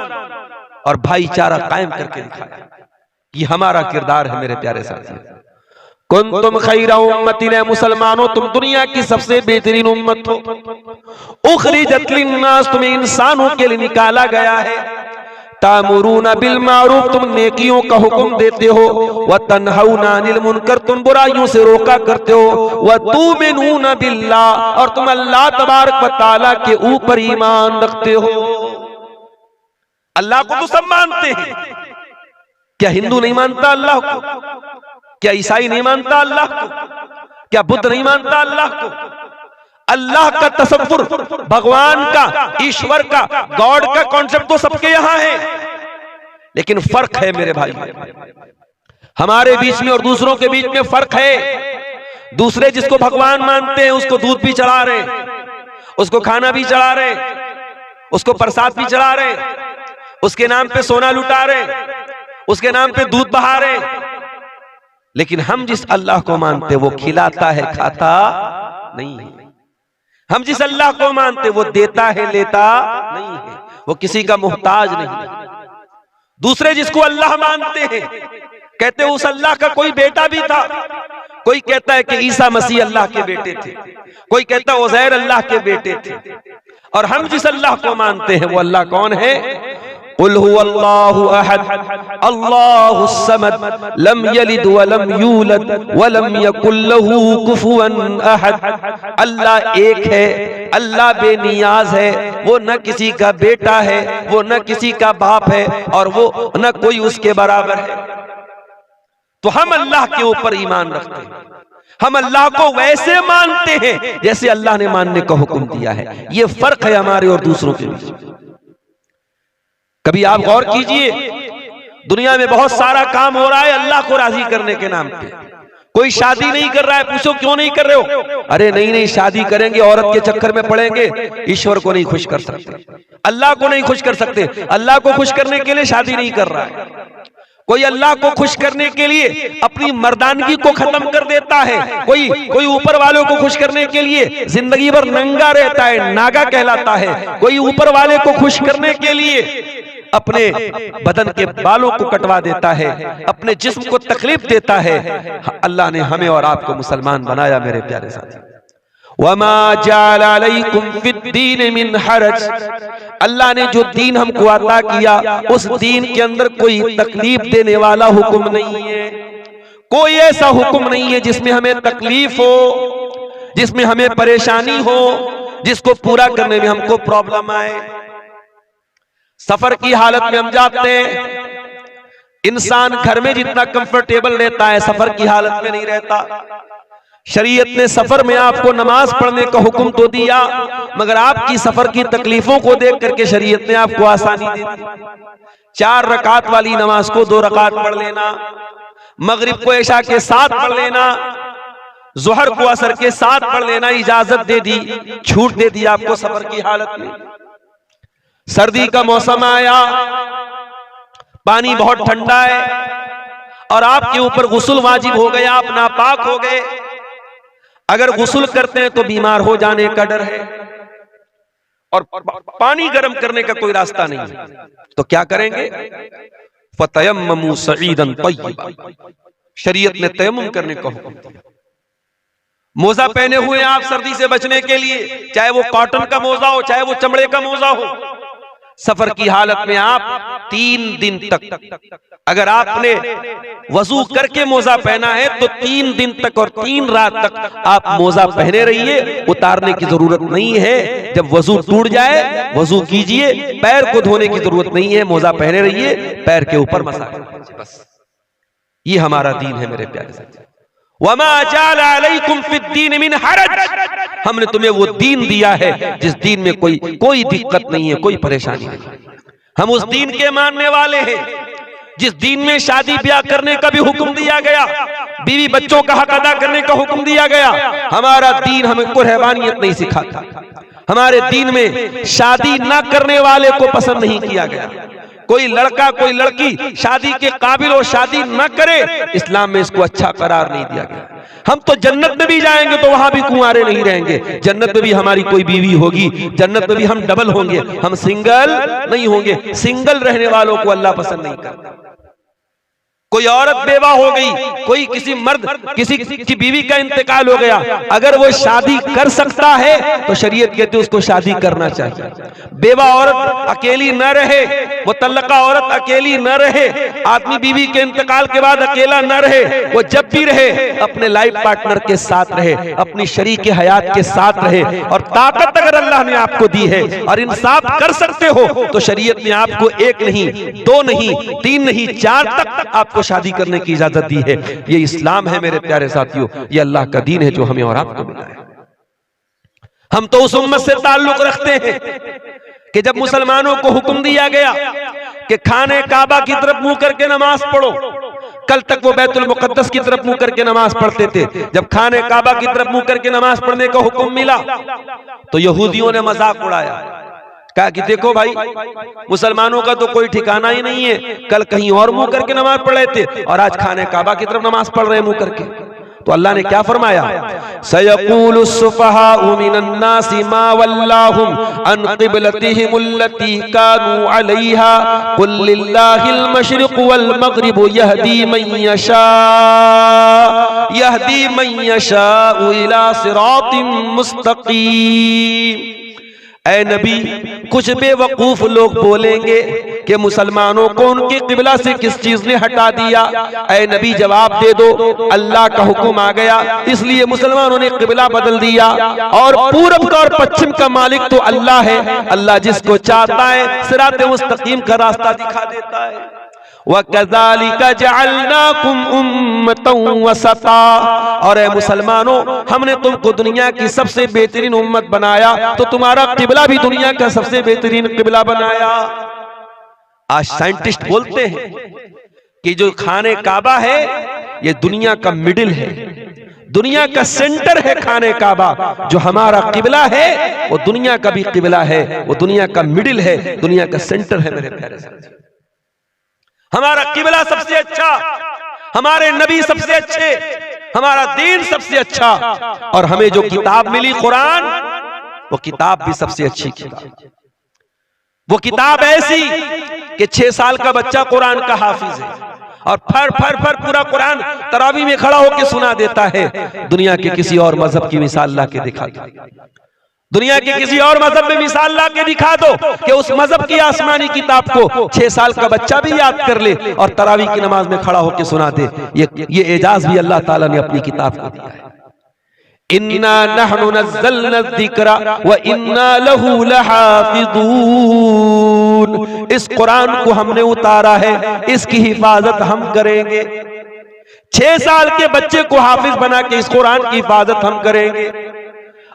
और भाईचारा कायम करके दिखाया। ये हमारा किरदार है मेरे प्यारे साथी। कुंतुम खैरा उम्मतिन, मुसलमानों तुम दुनिया की सबसे बेहतरीन उम्मत हो। उखरिजत लिन्नास, तुम्हें इंसानों के लिए निकाला गया है। तामुरूना बिल मारूफ, तुम नेकियों का हुक्म देते हो। व तनहौना अनिल मुनकर, तुम बुराइयों से रोका करते हो। व तुमिनूना बिल्लाह, और तुम अल्लाह तबारक व तआला के ऊपर ईमान रखते हो। अल्लाह को तो सब मानते हैं। क्या हिंदू नहीं मानता अल्लाह को? क्या ईसाई नहीं मानता अल्लाह को? क्या बुद्ध नहीं मानता अल्लाह को? अल्लाह का तसव्वुर, भगवान का, ईश्वर का, गॉड का कॉन्सेप्ट तो सबके यहां है, लेकिन फर्क है मेरे भाई। हमारे बीच में और दूसरों के बीच में फर्क है। दूसरे जिसको भगवान मानते हैं उसको दूध भी चढ़ा रहे, उसको खाना भी चढ़ा रहे, उसको प्रसाद भी चढ़ा रहे, उसके नाम पे सोना लुटा रहे, उसके नाम पे दूध बहा रहे। लेकिन हम जिस अल्लाह को मानते वो खिलाता है, खाता नहीं है। हम जिस अल्लाह को मानते वो देता है, लेता नहीं है, वो किसी का मोहताज नहीं है। दूसरे जिसको अल्लाह मानते हैं कहते उस अल्लाह का कोई बेटा भी था। कोई कहता है कि ईसा मसीह अल्लाह के बेटे थे, कोई कहता है उज़ैर अल्लाह के बेटे थे। और हम जिस अल्लाह को मानते हैं वो अल्लाह कौन है? कुल हुवल्लाहु अहद अल्लाहुस समद लम यलिद व लम यूलद व लम यकुल लहू कुफुवन अहद। अल्लाह एक है, अल्लाह बेनियाज है, वो न किसी का बेटा है, वो न किसी का बाप है, और वो न कोई उसके बराबर है। तो हम अल्लाह के ऊपर ईमान रखते हैं, हम अल्लाह को वैसे मानते हैं जैसे अल्लाह ने मानने का हुक्म दिया है। ये फर्क है हमारे और दूसरों के बीच। कभी आप गौर कीजिए, दुनिया में बहुत सारा काम हो रहा है अल्लाह को राजी करने के नाम पे। कोई शादी नहीं कर रहा है, पूछो क्यों नहीं कर रहे हो? अरे नहीं, शादी करेंगे औरत के चक्कर में पड़ेंगे, ईश्वर को नहीं खुश कर सकते, अल्लाह को नहीं खुश कर सकते। अल्लाह को खुश करने के लिए शादी नहीं कर रहा है। कोई अल्लाह को खुश करने के लिए अपनी मर्दानगी को खत्म कर देता है, कोई ऊपर वालों को खुश करने के लिए जिंदगी भर नंगा रहता है, नागा कहलाता है। कोई ऊपर वाले को खुश करने के लिए अपने बदन के बालों को कटवा देता है, अपने जिस्म को तकलीफ देता है। अल्लाह ने हमें और आपको मुसलमान बनाया मेरे प्यारे साथी। वमा जाल अलैकुम फिद्दीन मिन हरज। अल्लाह ने जो दीन हमको अता किया उस दीन के अंदर कोई तकलीफ देने वाला हुक्म नहीं है। कोई ऐसा हुक्म नहीं है जिसमें हमें तकलीफ हो, जिसमें हमें परेशानी हो, जिसको पूरा करने में हमको प्रॉब्लम आए। सफर की हालत में हम जाते हैं, इंसान घर में जितना कंफर्टेबल रहता है सफर की हालत में नहीं रहता। शरीयत ने सफर में आपको नमाज पढ़ने का हुक्म तो दिया, मगर आपकी सफर की तकलीफों को देख करके शरीयत ने आपको आसानी दी। 4 रकात वाली नमाज को 2 रकात पढ़ लेना, मगरिब को इशा के साथ पढ़ लेना, जोहर को असर के साथ पढ़ लेना इजाजत दे दी, छूट दे दी आपको सफर की हालत में। सर्दी का मौसम आया, पानी बहुत ठंडा है और आपके ऊपर गुस्ल वाजिब हो गया, आप नापाक हो गए। अगर गुस्ल करते हैं तो बीमार हो जाने का डर है और पानी गर्म करने का कोई रास्ता नहीं है, तो क्या करेंगे? फतयम्ममू सईदन तय्यबा। शरीयत ने तयम्मुम करने का हुक्म दिया। मोजा पहने हुए आप सर्दी से बचने के लिए, चाहे वो कॉटन का मोजा हो, चाहे वो चमड़े का मोजा हो। सफर की हालत में आप 3 दिन तक, अगर आपने वजू करके मोजा पहना है तो 3 दिन तक और 3 रात तक आप मोजा पहने रहिए, उतारने की जरूरत नहीं है। जब वजू टूट जाए वजू कीजिए, पैर को धोने की जरूरत नहीं है, मोजा पहने रहिए, पैर के ऊपर मसा, बस। ये हमारा दीन है मेरे प्यारे साथी। वमा जाल अलैकुम फिद्दीन मिन हरज। हमने तुम्हें वो दीन दिया है जिस दीन में कोई दिक्कत नहीं है, कोई परेशानी नहीं। हम उस दीन के मानने वाले हैं जिस दीन में शादी ब्याह करने का भी हुक्म दिया गया, बीवी बच्चों का हक अदा करने का हुक्म दिया गया। हमारा दीन हमें कोई रहबानियत नहीं सिखाता। हमारे दीन में शादी ना करने वाले को पसंद नहीं किया गया। कोई लड़का कोई लड़की शादी के काबिल हो, शादी न करे, इस्लाम में इसको अच्छा करार नहीं दिया गया। हम तो जन्नत में भी जाएंगे तो वहां भी कुंवारे नहीं रहेंगे, जन्नत में भी हमारी कोई बीवी होगी, जन्नत में भी हम डबल होंगे, हम सिंगल नहीं होंगे। सिंगल रहने वालों को अल्लाह पसंद नहीं करता। कोई औरत बेवा हो गई, कोई किसी मर्द किसी की बीवी का इंतकाल हो गया, अगर वो शादी कर सकता है तो शरीयत कहती है उसको शादी करना चाहिए। बेवा औरत अकेली न रहे, मुतल्लका औरत अकेली न रहे, आदमी बीवी के इंतकाल के बाद अकेला न रहे, वो जब भी रहे अपने लाइफ पार्टनर के साथ रहे, अपनी शरीक हयात के साथ रहे। और ताकत अगर अल्लाह ने आपको दी है और इंसाफ कर सकते हो तो शरीयत ने आपको 1 नहीं 2 नहीं 3 नहीं 4 तक आपको शादी करने की इजाजत दी है। ये इस्लाम है मेरे प्यारे साथियों, ये अल्लाह का दीन है जो हमें और आपको मिला है। हम तो उस उम्मत से ताल्लुक रखते हैं कि जब मुसलमानों को हुक्म दिया गया कि खाने काबा की तरफ मुंह करके नमाज पढ़ो, कल तक वो बैतुल मुक़द्दस की तरफ मुंह करके नमाज पढ़ते थे। जब खाने काबा की तरफ मुंह करके नमाज पढ़ने का हुक्म मिला तो यहूदियों ने मजाक उड़ाया, कहा कि देखो भाई, मुसलमानों का तो कोई ठिकाना ही नहीं है, कल कहीं और मुंह करके नमाज पढ़ रहे थे और आज खाने काबा की तरफ नमाज पढ़ रहे हैं मुंह करके। तो अल्लाह ने क्या फरमाया, सयक़ूलु सुफ़हाउ मिनन्नासि मा वल्लाहुम अन क़िबलतिहिमुल्लती कानू अलैहा क़ुल लिल्लाहिल मशरिक़ु वल मग़रिबु यहदी मन यशाउ इला सिरातिम मुस्तक़ीम। ऐ नबी, कुछ बेवकूफ लोग बोलेंगे कि मुसलमानों को उनके किबला से किस चीज ने हटा दिया। ऐ नबी, जवाब दे दो, अल्लाह का हुक्म आ गया, इसलिए मुसलमानों ने किबला बदल दिया। और पूरब का और पश्चिम का मालिक तो अल्लाह है। अल्लाह जिसको चाहता है सिरात मुस्तकीम का रास्ता दिखा देता है। वकज़ालिका जअलनाकुम उम्मतन वसता, और ए मुसलमानों, हमने तुमको दुनिया की सबसे बेहतरीन उम्मत बनाया तो तुम्हारा किबला भी दुनिया का सबसे बेहतरीन किबला बनाया। आज साइंटिस्ट बोलते हैं कि जो खाने काबा है ये दुनिया का मिडिल है, दुनिया का सेंटर है खाने काबा। जो हमारा किबला है वो दुनिया का भी किबला है, वो दुनिया का मिडिल है, दुनिया का सेंटर है। मेरे प्यारे साथी, हमारा किबला सबसे अच्छा, हमारे नबी सबसे अच्छे, हमारा दीन सबसे अच्छा, और हमें जो किताब मिली कुरान, वो किताब भी सबसे अच्छी किताब। वो किताब ऐसी कि 6 साल का बच्चा कुरान का हाफिज है और फर फर फर पूरा कुरान तरावी में खड़ा होकर सुना देता है। दुनिया के किसी और मजहब की मिसाल ला के दिखा दो, दुनिया के किसी और मजहब में मिसाल ला के दिखा दो कि उस मजहब की आसमानी किताब को 6 साल का बच्चा भी याद कर ले और तरावी की नमाज में खड़ा होकर सुना दे। ये एजाज भी अल्लाह ताला ने अपनी किताब को दिया है। इन्ना नहनु नज़्ज़लना ज़िक्रा व इन्ना लहू लहाफ़िज़ून। इस कुरान को हमने उतारा है, इसकी हिफाजत हम करेंगे। 6 साल के बच्चे को हाफिज बना के इस कुरान की हिफाजत हम करेंगे,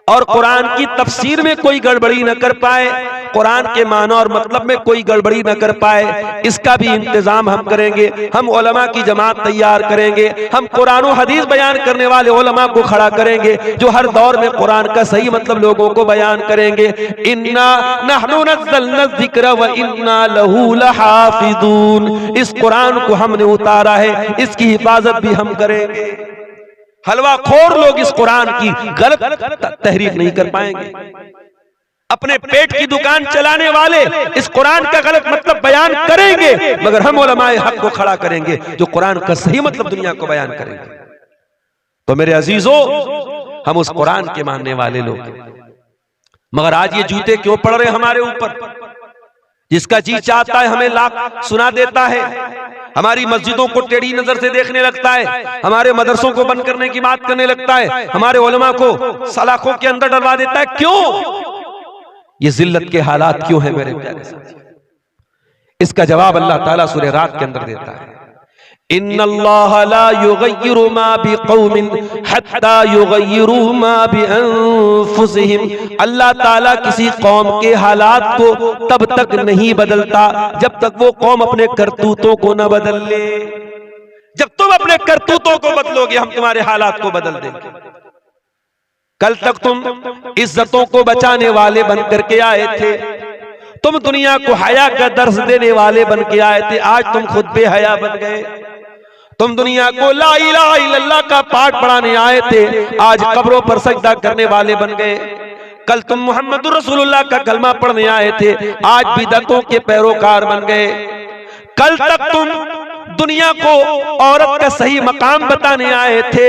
और कुरान की तफसीर में कोई गड़बड़ी न कर पाए, कुरान के माना और मतलब में कोई गड़बड़ी न कर पाए, इसका भी इंतजाम हम करेंगे। हम उलमा की जमात तैयार करेंगे, हम कुरान और हदीस बयान करने वाले उलमा को खड़ा करेंगे जो हर दौर में कुरान का सही मतलब लोगों को बयान करेंगे। इन्ना नहनु नज़्ज़लना ज़िक्रा व इन्ना लहू लहाफ़िज़ून। इस कुरान को हमने उतारा है, इसकी हिफाजत भी हम करेंगे। हलवा खोर लोग इस कुरान की गलत तहरीफ नहीं कर पाएंगे। अपने पेट की दुकान चलाने वाले इस कुरान का गलत मतलब बयान करेंगे, मगर हम उलमाए हक को खड़ा करेंगे जो कुरान का सही मतलब दुनिया को बयान करेंगे। तो मेरे अजीजों, हम उस कुरान के मानने वाले लोग, मगर आज ये जूते क्यों पड़ रहे हमारे ऊपर? जिसका जी चाहता है हमें लाख सुना देता है, हमारी मस्जिदों को टेढ़ी नजर से देखने लगता है, हमारे मदरसों को बंद करने की बात करने लगता है, हमारे उलमा को सलाखों के अंदर डलवा देता है। क्यों? ये जिल्लत के हालात क्यों है मेरे प्यारे साथी? इसका जवाब अल्लाह ताला सूरह रात के अंदर देता है। इन्नल्लाह ला युगय्यिरु मा बिक़ौमिन हत्ता युगय्यिरु मा बिअन्फुसिहिम। अल्लाह ताला किसी कौम के हालात को तब तक नहीं बदलता जब तक वो कौम अपने करतूतों को न बदल ले। जब तुम अपने करतूतों को बदलोगे, हम तुम्हारे हालात को बदल देंगे। कल तक तुम इज्जतों को बचाने वाले बन करके आए थे, तुम दुनिया को हया का दर्स देने वाले बन के आए थे, आज तुम खुद बेहया बन गए। तुम दुनिया को ला इलाहा इल्लल्लाह का पाठ पढ़ाने आए थे, आज कब्रों पर सजदा करने वाले बन गए। कल तुम मुहम्मदुर रसूलुल्लाह का कलमा पढ़ने आए थे, आज बिदअतों के पैरोकार बन गए। कल तक तुम दुनिया को औरत का सही मकाम बताने आए थे,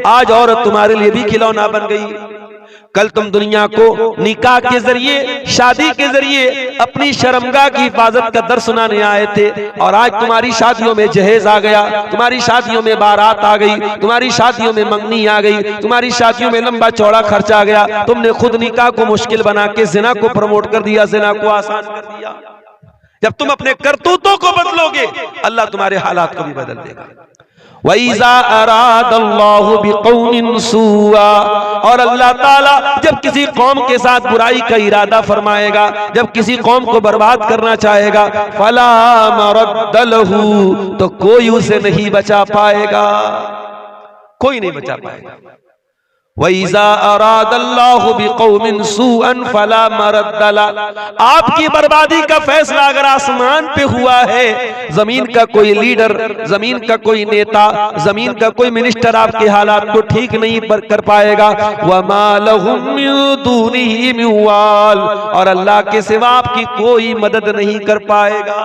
आज औरत तुम्हारे लिए भी खिलौना बन गई। कल तुम दुनिया को निकाह के जरिए, शादी के जरिए अपनी शर्मगाह की हिफाजत का दर्स सुनाने आए थे, और आज तुम्हारी शादियों में जहेज आ गया, तुम्हारी शादियों में बारात आ गई, तुम्हारी शादियों में मंगनी आ गई, तुम्हारी शादियों में लंबा चौड़ा खर्च आ गया। तुमने खुद निकाह को मुश्किल बना के जिना को प्रमोट कर दिया, जिना को आसान कर दिया। जब तुम अपने करतूतों को बदलोगे, अल्लाह तुम्हारे हालात को भी बदल देगा। वइज़ा अरादल्लाहु बिक़ौमिन सुआ, और अल्लाह ताला जब किसी कौम के साथ बुराई का इरादा फरमाएगा, जब किसी कौम को बर्बाद करना चाहेगा, फला मरद्द लहू, तो कोई उसे नहीं बचा पाएगा, कोई नहीं बचा पाएगा। वइज़ा अरादल्लाहु बिक़ौमिन सुअन फला मरद्द लहू, आपकी बर्बादी का फैसला अगर आसमान पे हुआ है, जमीन का कोई लीडर, जमीन का कोई नेता, जमीन का कोई मिनिस्टर आपके हालात को ठीक नहीं कर पाएगा। वमा लहुम मिन दूनिही मिन वाल, और अल्लाह के सिवा आपकी कोई मदद नहीं कर पाएगा।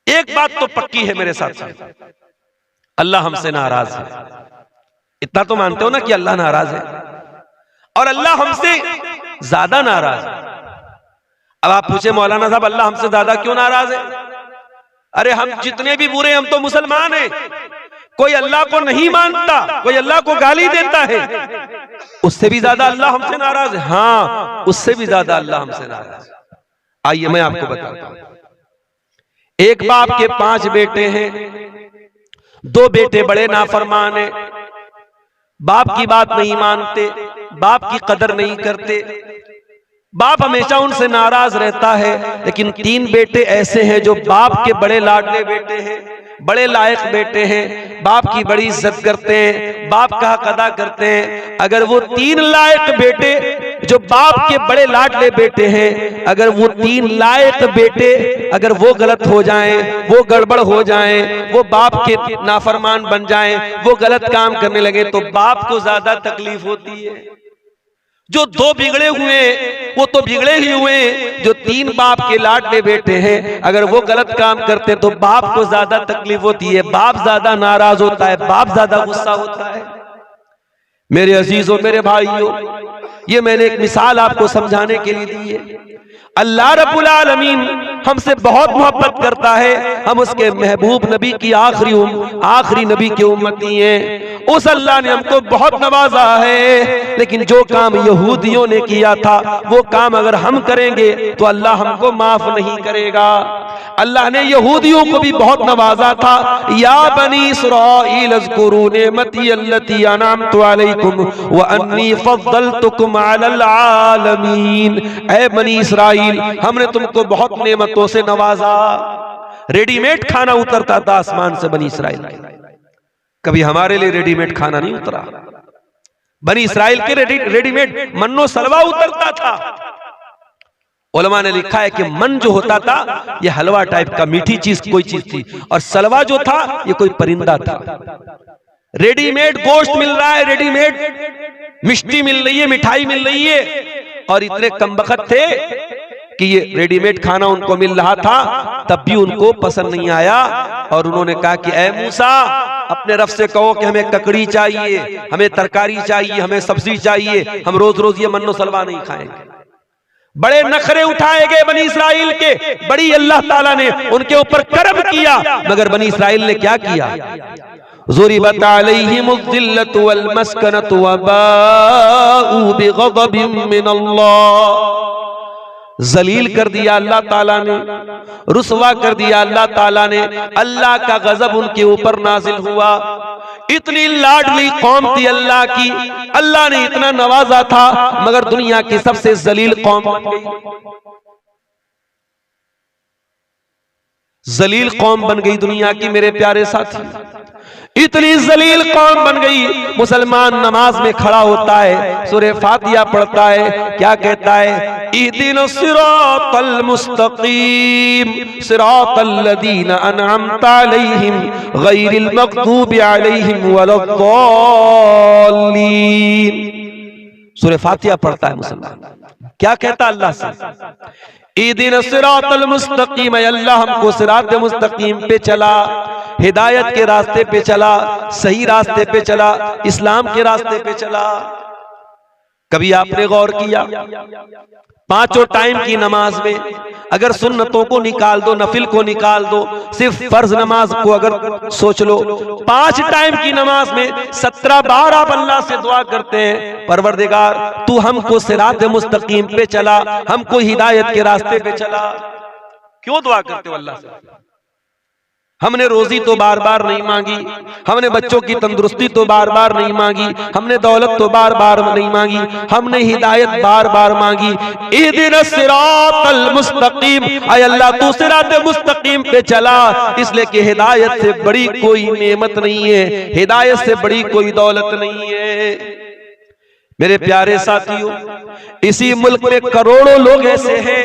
एक बात तो पक्की है मेरे साथ, अल्लाह हमसे नाराज है। इतना तो मानते हो ना कि अल्लाह नाराज है, और अल्लाह हमसे ज्यादा नाराज है। अब आप पूछे मौलाना साहब अल्लाह हमसे ज्यादा क्यों नाराज है? अरे हम जितने भी बुरे, हम तो मुसलमान हैं। कोई अल्लाह को नहीं मानता, कोई अल्लाह को गाली देता है, उससे भी ज्यादा अल्लाह हमसे नाराज है। हाँ, उससे भी ज्यादा अल्लाह हमसे नाराज है। आइए मैं आपको बताता हूं। एक बाप के 5 बेटे हैं, 2 बेटे बड़े नाफरमान हैं, बाप की बात नहीं मानते, बाप की कदर नहीं करते, बाप हमेशा उनसे नाराज रहता है। लेकिन 3 बेटे ऐसे हैं जो बाप के बड़े लाडले बेटे हैं, बड़े लायक बेटे हैं, बाप की बड़ी इज्जत करते हैं, बाप का हक अदा करते हैं। अगर वो 3 लायक बेटे जो बाप के बड़े लाडले बेटे हैं, अगर वो 3 लायक बेटे अगर वो गलत हो जाएं, वो गड़बड़ हो जाएं, वो बाप के नाफरमान बन जाएं, वो गलत काम करने लगे, तो बाप को ज्यादा तकलीफ होती है। जो 2 बिगड़े हुए वो तो बिगड़े ही हुए, जो 3 बाप के लाडले बेटे हैं अगर वो गलत काम करते तो बाप को ज्यादा तकलीफ होती है, बाप ज्यादा नाराज होता है, बाप ज्यादा गुस्सा होता है। मेरे अजीजों, मेरे भाइयों, ये मैंने एक मिसाल आपको समझाने के लिए दी है। अल्लाह रब्बुल आलमीन हमसे बहुत मोहब्बत करता है, हम उसके महबूब नबी की आखिरी नबी के उम्मती हैं। उस अल्लाह ने हमको बहुत नवाजा है, लेकिन जो काम यहूदियों ने किया था वो काम अगर हम करेंगे तो अल्लाह हमको माफ नहीं करेगा। अल्लाह ने यहूदियों को भी बहुत नवाजा था। या बनी इस्राईल अज़्कुरू निअमती अल्लती अनअमतु अलैकुम व अन्नी फद्दलतुकुम अलल आलमीन। ऐ बनी इस्राईल, हमने तुमको बहुत नेमतों से नवाजा। रेडीमेड खाना उतरता था आसमान से बनी इस्राईल, कभी हमारे लिए रेडीमेड खाना नहीं उतरा। बनी इस्राईल के रेडीमेड मन्नो सलवा उतरता था। उलमा ने लिखा है कि मन जो होता था ये हलवा टाइप का, मीठी चीज कोई चीज थी, और सलवा जो था ये कोई परिंदा था। रेडीमेड गोश्त मिल रहा है, रेडीमेड मिष्टी मिल रही है, मिठाई मिल रही है, और इतने कमबख्त थे कि ये रेडीमेड खाना उनको मिल रहा था, तब भी उनको पसंद नहीं आया। और उन्होंने कहा कि ऐ मूसा, अपने रब से कहो कि हमें ककड़ी चाहिए, हमें तरकारी चाहिए, हमें सब्जी चाहिए, हम रोज रोज ये मन्नो सलवा नहीं खाएंगे। बड़े नखरे उठाए गए बनी इस्राइल के, बड़ी अल्लाह ताला ने उनके ऊपर करम किया, मगर बनी इस्राइल ने क्या किया? ज़ुरिबत अलैहिमुज़्ज़िल्लतु वल मस्कनतु व बाऊ बिग़ज़बिन मिनल्लाह। जलील कर दिया अल्लाह ताला ने, रुसवा कर दिया अल्लाह ताला ने, अल्लाह का गजब उनके ऊपर नाजिल हुआ। इतनी लाडली कौम थी अल्लाह की, अल्लाह ने इतना नवाजा था, मगर दुनिया की सबसे जलील कौम बन गई। जलील कौम बन गई दुनिया की मेरे प्यारे साथी, इतनी जलील कौम बन गई। मुसलमान नमाज में खड़ा होता है, सूरह फातिहा पढ़ता है, क्या कहता है? इहदिनस सिरातल मुस्तकीम सिरातल लदीना अनअमता अलैहिम गैरिल मग़दूबि अलैहिम वलद्दाल्लीन। सूरह फातिहा पढ़ता है मुसलमान, क्या कहता अल्लाह से? इहदिनस सिरातल मुस्तकीम, अल्लाह हमको सिरात मुस्तकीम पे चला, हिदायत के रास्ते पे चला, सही रास्ते पे चला, इस्लाम के रास्ते पे चला। कभी आपने गौर किया? 5 टाइम की नमाज में अगर सुन्नतों को निकाल दो, नफिल को निकाल दो, सिर्फ फर्ज नमाज को अगर सोच लो, 5 टाइम की नमाज में 17 बार आप अल्लाह से दुआ करते हैं, परवरदिगार तू हमको सिरात मुस्तकीम पे चला, हमको हिदायत के रास्ते पे चला। क्यों दुआ करते हो अल्लाह से? हमने रोजी तो बार बार नहीं मांगी, हमने बच्चों की तंदुरुस्ती तो बार बार नहीं मांगी, हमने दौलत तो बार बार नहीं मांगी, हमने हिदायत बार बार मांगी। इहदिनस सिरातल मुस्तकीम, ऐ अल्लाह तू सिरात मुस्तकीम पे चला, इसलिए कि हिदायत से बड़ी कोई नेमत नहीं है, हिदायत से बड़ी कोई दौलत नहीं है। मेरे प्यारे साथियों, इसी मुल्क में करोड़ों लोग ऐसे हैं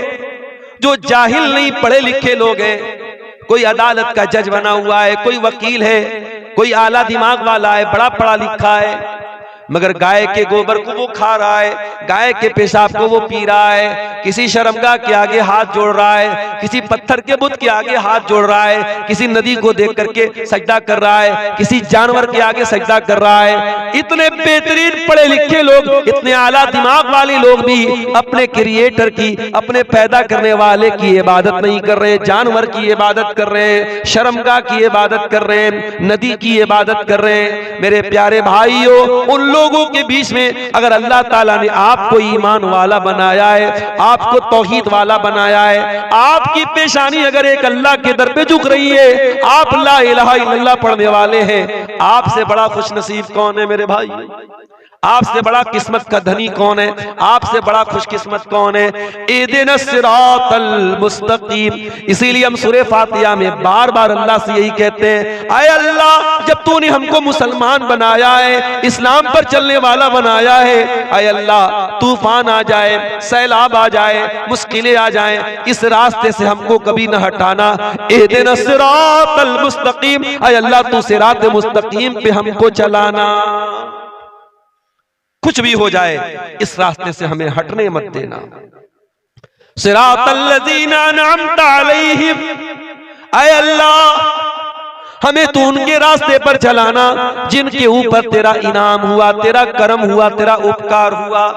जो जाहिल नहीं, पढ़े लिखे लोग हैं। कोई अदालत का जज बना हुआ है, कोई वकील है, कोई आला दिमाग वाला है, बड़ा पढ़ा लिखा है, मगर गाय के गोबर को वो खा रहा है, गाय के पेशाब को वो पी रहा है, किसी शर्मगाह के आगे हाथ जोड़ रहा है, किसी पत्थर के बुत के आगे हाथ जोड़ रहा है, किसी नदी को देख करके सजदा कर रहा है, किसी जानवर के आगे सजदा कर रहा है। इतने बेहतरीन पढ़े लिखे लोग, इतने आला दिमाग वाले लोग भी अपने क्रिएटर की, अपने पैदा करने वाले की इबादत नहीं कर रहे, जानवर की इबादत कर रहे हैं, शर्मगाह की इबादत कर रहे हैं, नदी की इबादत कर रहे हैं। मेरे प्यारे भाइयों, उन लोगों के बीच में अगर अल्लाह ताला ने आपको ईमान वाला बनाया है, आपको तौहीद वाला बनाया है, आपकी पेशानी अगर एक अल्लाह के दर पे झुक रही है, आप ला इलाहा इल्लल्लाह पढ़ने वाले हैं, आपसे बड़ा खुशनसीब कौन है मेरे भाई? आपसे बड़ा किस्मत का धनी कौन है? आपसे बड़ा खुशकिस्मत कौन है? इहदिनस सिरातल मुस्तकीम। इसीलिए हम सूरह फातिहा में बार बार अल्लाह से यही कहते हैं, आए अल्लाह, जब तूने हमको मुसलमान बनाया है, इस्लाम पर चलने वाला बनाया है, आए अल्लाह, तूफान आ जाए, सैलाब आ जाए, मुश्किलें आ जाए, इस रास्ते से हमको कभी न हटाना। इहदिनस सिरातल मुस्तकीम, आए अल्लाह, तू सिरात मुस्तकीम पे हमको चलाना। कुछ भी हो जाए, इस रास्ते से हमें हटने मत देना। सिरातल लज़ीना अनअमता अलैहिम, ऐ अल्लाह, हमें तू उनके रास्ते पर चलाना जिनके ऊपर तेरा इनाम हुआ, तेरा करम हुआ, तेरा उपकार हुआ।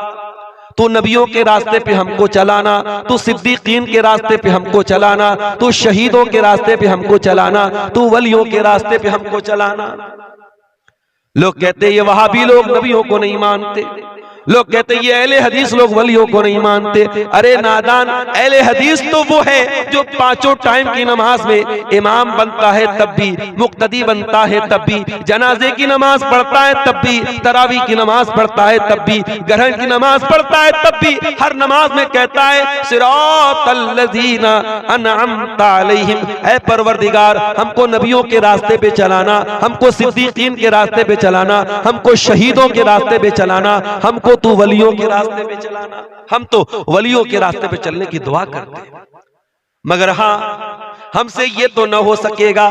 तू नबियों के रास्ते पे हमको चलाना, तू सिद्दीकीन के रास्ते पे हमको चलाना, तू शहीदों के रास्ते पे हमको चलाना, तू वलियों के रास्ते पे हमको चलाना। लोग कहते ये वहाबी लोग नबियों को नहीं मानते, लोग कहते ये अहले हदीस लोग वलियों को नहीं मानते। अरे नादान, अहले हदीस तो वो है जो पांचों टाइम की नमाज में इमाम बनता है तब भी, मुक्तदी बनता है तब भी, जनाजे की नमाज पढ़ता है तब भी, तरावी की नमाज पढ़ता है तब भी, ग्रहण की नमाज पढ़ता है तब भी, हर नमाज में कहता है सिरातल लज़ीना अनअमता अलैहिम, ऐ परवरदिगार, हमको नबियों के रास्ते पे चलाना, हमको सिद्दीकीन के रास्ते पे चलाना, हमको शहीदों के रास्ते पे चलाना, हमको तू वलियों के रास्ते पे चलाना। हम तो वलियों के रास्ते पे चलने की दुआ करते हैं, मगर हाँ, हमसे ये तो न हो सकेगा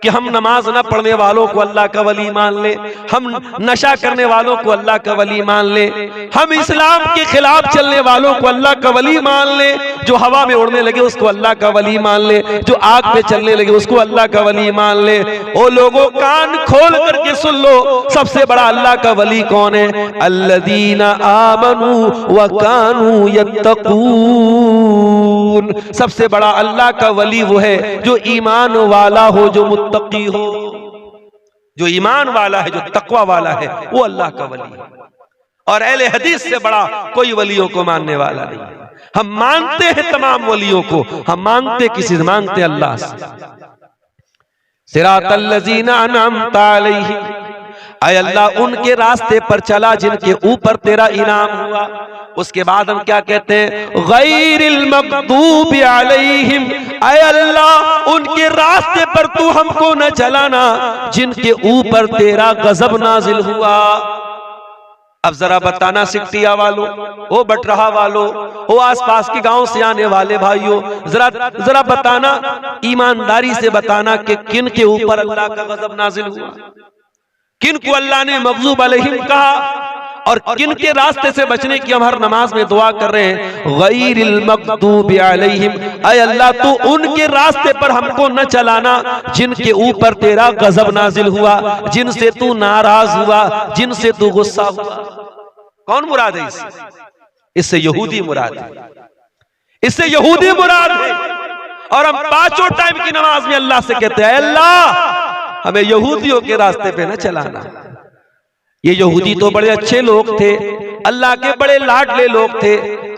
कि हम नमाज न पढ़ने वालों को अल्लाह का वली मान ले, हम नशा करने वालों को अल्लाह का वली मान ले, हम इस्लाम के खिलाफ चलने वालों को अल्लाह का वली मान ले, जो हवा में उड़ने लगे उसको अल्लाह का वली मान ले, जो आग पे चलने लगे उसको अल्लाह का वली मान ले। ओ लोगों, कान खोल करके सुन लो, सबसे बड़ा अल्लाह का वली कौन है? अल्लज़ीना आमनू व कानू यत्तकून। सबसे बड़ा अल्लाह का वली वो है जो ईमान वाला हो, जो मुत्तकी हो, जो ईमान वाला है, जो तकवा वाला है, वो अल्लाह का वली है। और अहले हदीस से बड़ा कोई वलियों को मानने वाला नहीं है। हम मानते हैं तमाम वलियों को, हम मानते किसी से? मानते अल्लाह से। सिरातल लज़ीना अनअमता अलैहिम, ऐ अल्लाह, उनके रास्ते पर चला जिनके ऊपर तेरा इनाम हुआ। उसके बाद हम क्या कहते हैं? गैरिल मग़दूबि अलैहिम, ऐ अल्लाह, उनके रास्ते पर तू हमको न चलाना जिनके ऊपर तेरा गजब नाजिल हुआ। अब जरा बताना सिकटिया वालों, ओ बटरहा वालों, ओ आसपास के गांव से आने वाले भाइयों, जरा बताना, ईमानदारी से बताना कि किन के ऊपर अल्लाह का गजब नाजिल हुआ, किन को अल्लाह ने मग़ज़ूब अलैहिम कहा, और किन के रास्ते से बचने की हम हर नमाज में दुआ कर रहे हैं? गैरिल मग़दूबि अलैहिम, ऐ अल्लाह, तू उनके रास्ते पर हमको न चलाना जिनके ऊपर तेरा गजब नाजिल हुआ, जिनसे तू नाराज हुआ, जिनसे तू गुस्सा हुआ। कौन मुराद है इससे? यहूदी मुराद है, इससे यहूदी मुराद है। और हम पांचों टाइम की नमाज में अल्लाह से कहते हैं, अल्लाह, हमें यहूदियों के रास्ते पे न चलाना। ये यहूदी तो बड़े अच्छे लोग थे, अल्लाह के बड़े लाडले लोग थे,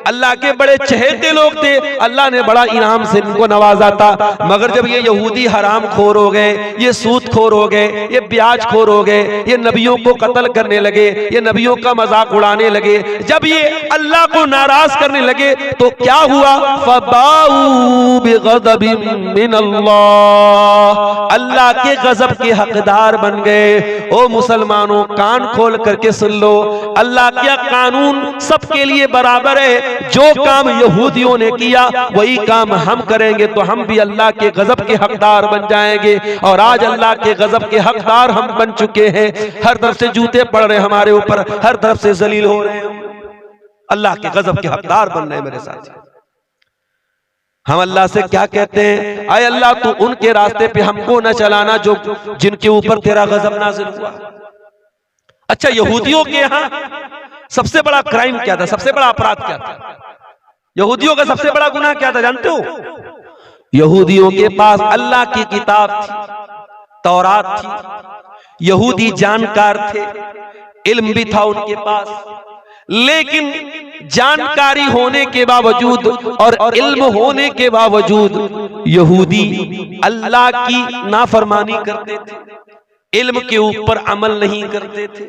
अल्लाह के बड़े चहेते लोग थे, अल्लाह ने बड़ा इनाम से इनको नवाजा था। मगर जब ये यहूदी हराम खोर हो गए, ये सूद खोर हो गए, ये ब्याज खोर हो गए, ये नबियों को कत्ल करने लगे, ये नबियों का मजाक उड़ाने लगे, जब ये अल्लाह को नाराज करने लगे तो क्या हुआ? फबाऊ बिगज़बिन मिनल्लाह, अल्लाह के गजब के हकदार बन गए। ओ मुसलमानों, कान खोल करके सुन लो, अल्लाह का कानून सबके लिए बराबर है। जो काम यहूदियों ने किया वही काम हम करेंगे तो हम भी अल्लाह के गजब के हकदार बन जाएंगे। और आज अल्लाह के गजब के हकदार हम बन चुके हैं। हर तरफ से जूते पड़ रहे हमारे ऊपर, हर तरफ से जलील हो रहे हैं, अल्लाह के गजब के हकदार बन रहे हैं मेरे साथ। हम अल्लाह से क्या कहते हैं? आए अल्लाह, तू उनके रास्ते पे हमको न चलाना जो जिनके ऊपर तेरा गजब नाज़िल हुआ। अच्छा, यहूदियों के यहां सबसे बड़ा क्राइम क्या था? सबसे बड़ा अपराध क्या था? यहूदियों का सबसे बड़ा गुनाह क्या था जानते हो? यहूदियों के पास अल्लाह की किताब थी, तौरात थी, यहूदी जानकार थे, इल्म भी था उनके पास, लेकिन जानकारी होने के बावजूद और इल्म होने के बावजूद यहूदी अल्लाह की नाफरमानी करते थे, इल्म के ऊपर अमल नहीं करते थे।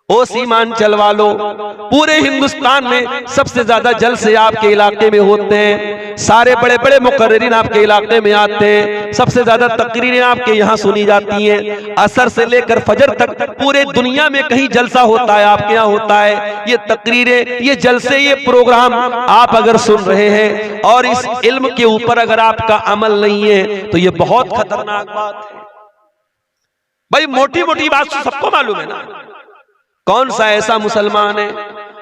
ओ सीमांचल वालों, पूरे हिंदुस्तान में सबसे ज्यादा जलसे आपके इलाके में होते हैं, सारे बड़े बड़े मुकर्रिरीन आपके इलाके में आते हैं, सबसे ज्यादा तकरीरें आपके यहाँ सुनी जाती हैं। असर से लेकर फजर तक पूरे दुनिया में कहीं जलसा होता है, आपके यहाँ होता है। ये तकरीरें, ये जलसे, ये प्रोग्राम आप अगर सुन रहे हैं और इस इल्म के ऊपर अगर आपका अमल नहीं है तो ये बहुत खतरनाक बात है। भाई मोटी मोटी बात तो सबको मालूम है ना। कौन सा ऐसा मुसलमान है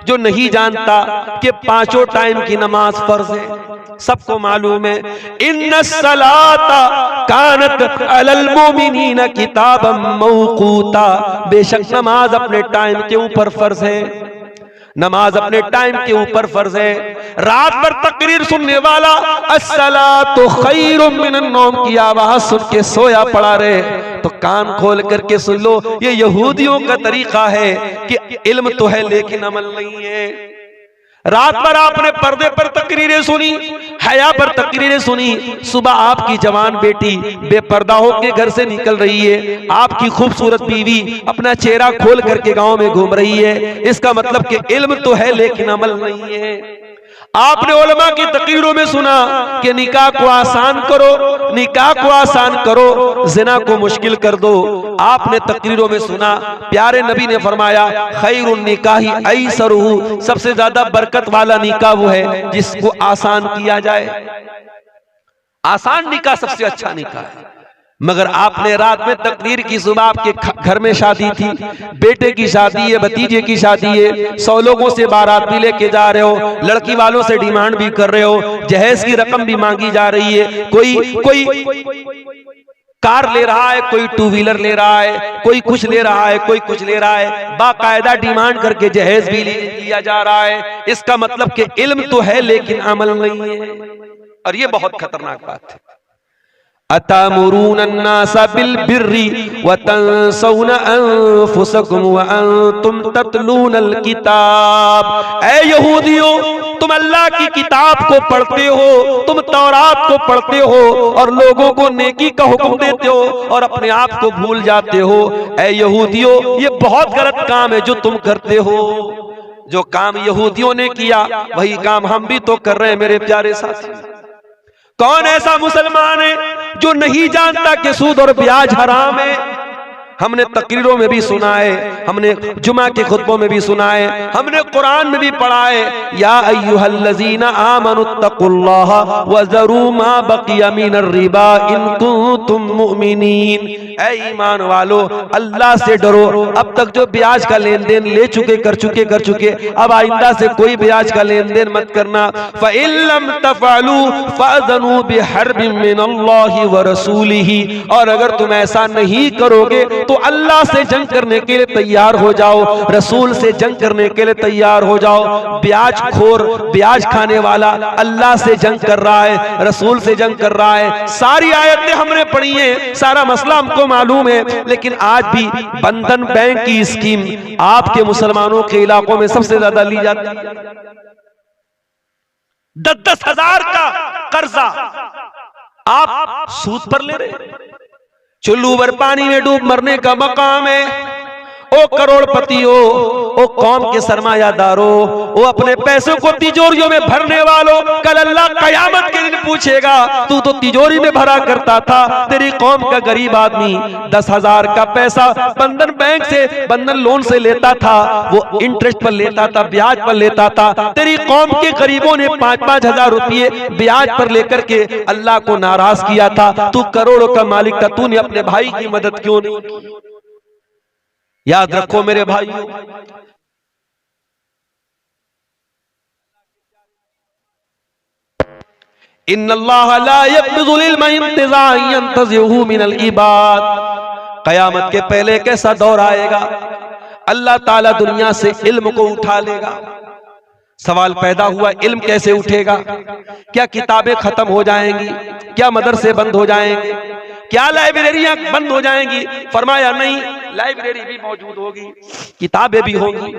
जो नहीं जानता कि पांचों टाइम की नमाज फर्ज है? सबको मालूम है। इन्नस्सलाता कानत अलल मोमिनीना किताबम मौकूता, बेशक नमाज अपने टाइम के ऊपर फर्ज है, नमाज अपने टाइम के ऊपर फर्ज है। रात भर तकरीर सुनने वाला अस्सलातु खैरुम मिनन नौम की आवाज सुन के सोया पड़ा रहे, तो कान खोल करके सुन लो, ये यहूदियों का तरीका है कि इल्म तो है लेकिन अमल नहीं है। रात भर आपने पर्दे पर तकरीरें सुनी, हया पर तकरीरें सुनी, सुबह आपकी जवान बेटी बेपर्दा होकर घर से निकल रही है, आपकी खूबसूरत बीवी अपना चेहरा खोल करके गांव में घूम रही है। इसका मतलब कि इल्म तो है लेकिन अमल नहीं है। आपने उलमा की तकरीरों में सुना कि निकाह को आसान करो, निकाह को आसान करो, जिना को मुश्किल कर दो। आपने तकरीरों में सुना प्यारे नबी ने फरमाया खैरुन निकाही ऐसरुहु, सबसे ज्यादा बरकत वाला निकाह वो है जिसको आसान किया जाए। आसान निकाह सबसे अच्छा निकाह है। मगर आपने रात में तकरीर की, सुबह आपके घर में शादी थी, बेटे की शादी है, भतीजे की शादी है, 100 लोगों से बारात भी लेके जा रहे हो, लड़की वालों से डिमांड भी कर रहे हो, जहेज की रकम भी मांगी जा रही है, कोई कार ले रहा है, कोई 2 व्हीलर ले रहा है, कोई कुछ ले रहा है, कोई कुछ ले रहा है, बाकायदा डिमांड करके जहेज भी लिया जा रहा है। इसका मतलब कि इल्म तो है लेकिन अमल नहीं है, और ये बहुत खतरनाक बात है। अतामुरून अन्नासा बिल बिर्री व तंसौना अनफुसकुम व अंतुम ततलूनल किताब। ऐ यहूदियों, तुम अल्लाह की किताब को पढ़ते हो, तुम तौरात को पढ़ते हो और लोगों को नेकी का हुक्म देते हो और अपने आप को भूल जाते हो। ऐ यहूदियों, ये बहुत गलत काम है जो तुम करते हो। जो काम यहूदियों ने किया वही काम हम भी तो कर रहे हैं मेरे प्यारे साथी। कौन ऐसा मुसलमान है जो नहीं जानता कि सूद और ब्याज हराम है? हमने तकरीरों में भी सुना है, हमने जुमा के खुतबों में भी सुना है, हमने कुरान में भी पढ़ा है, या अय्युहल्लज़ीना आमनुत्तकुल्लाह व ज़रू मा बक़िया मिनर रिबा इन कुंतुम मुमिनीन। ऐ ईमान वालो, अल्लाह से डरो। अब तक जो ब्याज का लेन देन ले चुके कर चुके, अब आइंदा से कोई ब्याज का लेन देन मत करना। फ़इन लम तफ़अलू फ़अज़नू बिहर्बिन मिनल्लाहि व रसूलिही, और अगर तुम ऐसा नहीं करोगे तो अल्लाह से जंग करने के लिए तैयार हो जाओ, रसूल से जंग करने के लिए तैयार हो जाओ। ब्याज खोर, ब्याज खाने वाला अल्लाह से जंग कर रहा है, रसूल से जंग कर रहा है। सारी आयतें हमने पढ़ी हैं, सारा मसला हमको मालूम है, लेकिन आज भी बंधन बैंक की स्कीम आपके मुसलमानों के इलाकों में सबसे ज्यादा ली जाती है। 10-10 हजार का कर्जा आप सूद पर ले रहे। चुल्लू भर पानी में डूब मरने का मकाम है। ओ करोड़पति हो, ओ कौम के सरमायादारों, ओ अपने पैसों को तिजोरियों में भरने वालों, कल अल्लाह कयामत के दिन पूछेगा तू तो तिजोरी में भरा करता था। तेरी कौम का गरीब आदमी 10,000 का पैसा बंधन बैंक से, बंधन लोन से लेता था, वो इंटरेस्ट पर लेता था, ब्याज पर लेता था। तेरी कौम के गरीबों ने 5-5 हजार रुपये ब्याज पर लेकर के अल्लाह को नाराज किया था। तू करोड़ों का मालिक था, तूने अपने भाई की मदद क्यों नहीं की? याद रखो मेरे भाइयों, इन्नल्लाह ला यक़बिज़ुल इल्मा इंतिज़ाअन यंतज़िहु मिनल इबाद। क़यामत के पहले कैसा दौर आएगा, अल्लाह ताला दुनिया से इल्म को उठा लेगा। सवाल पैदा हुआ, इल्म कैसे उठेगा? क्या किताबें खत्म हो जाएंगी? क्या मदरसे बंद हो जाएंगे? क्या लाइब्रेरियां बंद हो जाएंगी? फरमाया नहीं, लाइब्रेरी भी मौजूद होगी, किताबें भी होंगी,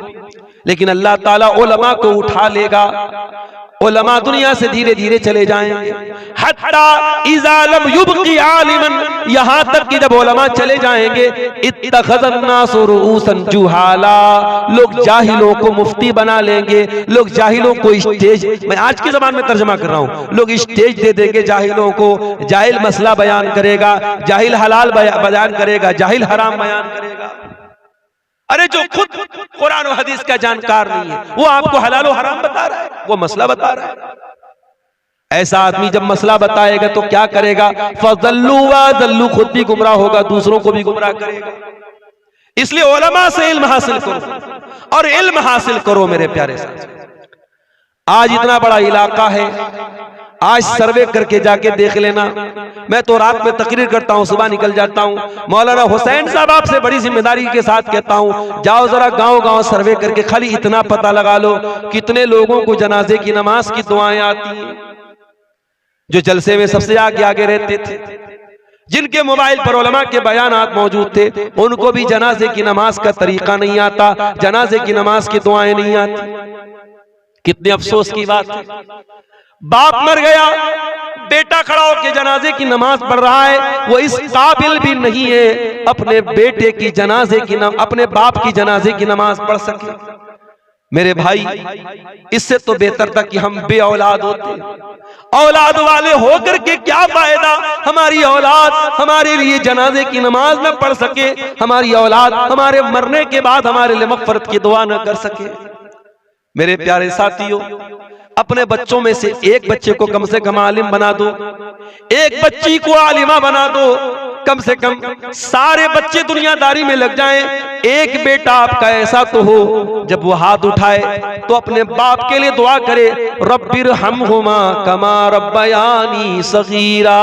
लेकिन अल्लाह ताला उलमा को उठा लेगा। उलमा दुनिया से धीरे धीरे चले जाएंगे। हत्ता इज़ा लम युबक़ी आलिमन, यहाँ तक कि जब उलमा चले जाएंगे, इत्तख़ज़न नासु रुऊसन जुहाला, लोग जाहिलों को मुफ्ती बना लेंगे। लोग जाहिलों को स्टेज, मैं आज की ज़बान में तर्जमा कर रहा हूँ, लोग स्टेज दे देंगे जाहिलों को। जाहिल मसला बयान करेगा, जाहिल हलाल बयान करेगा, जाहिल हराम बयान करेगा। अरे जो खुद कुरान और हदीस का जानकार नहीं है, वो आपको हलाल और हराम बता रहा है, वो मसला बता रहा है। ऐसा आदमी जब मसला बताएगा तो क्या करेगा? फज़ल्लू वज़ल्लू, खुद भी गुमराह होगा, दूसरों को भी गुमराह करेगा। इसलिए उलमा से इल्म हासिल करो, और इल्म हासिल करो मेरे प्यारे साथी। आज इतना बड़ा इलाका है, आज सर्वे करके जाके देख लेना। मैं तो रात में तकरीर करता हूँ, सुबह निकल जाता हूँ। मौलाना हुसैन साहब आपसे बड़ी जिम्मेदारी के साथ कहता हूँ, जाओ जरा गांव गांव सर्वे करके खाली इतना पता लगा लो कितने लोगों को जनाजे की नमाज की दुआएं आती हैं। जो जलसे में सबसे आगे आगे रहते थे, जिनके मोबाइल पर उलमा के बयानात मौजूद थे, उनको भी जनाजे की नमाज का तरीका नहीं आता, जनाजे की नमाज की दुआएं नहीं आती। कितने अफसोस की बात है। बाप मर गया, बेटा खड़ा होकर जनाजे की नमाज पढ़ रहा है, वो इस काबिल भी नहीं है अपने बेटे की जनाजे की अपने बाप की जनाजे की नमाज पढ़ सके। मेरे भाई, इससे तो बेहतर था कि हम बे औलाद होते। औलाद वाले होकर के क्या फायदा? हमारी औलाद हमारे लिए जनाजे की नमाज न पढ़ सके, हमारी औलाद हमारे मरने के बाद हमारे लिए मग़फ़िरत की दुआ न कर सके। मेरे प्यारे साथियों, अपने बच्चों में से एक बच्चे को कम से कम आलिम बना दो, एक बच्ची को आलिमा बना दो। कम से कम सारे बच्चे दुनियादारी में लग जाएं, एक बेटा आपका ऐसा तो हो जब वो हाथ उठाए तो अपने बाप के लिए दुआ करे, रब्बिरहमहुमा कमा रब्बयानी सगीरा।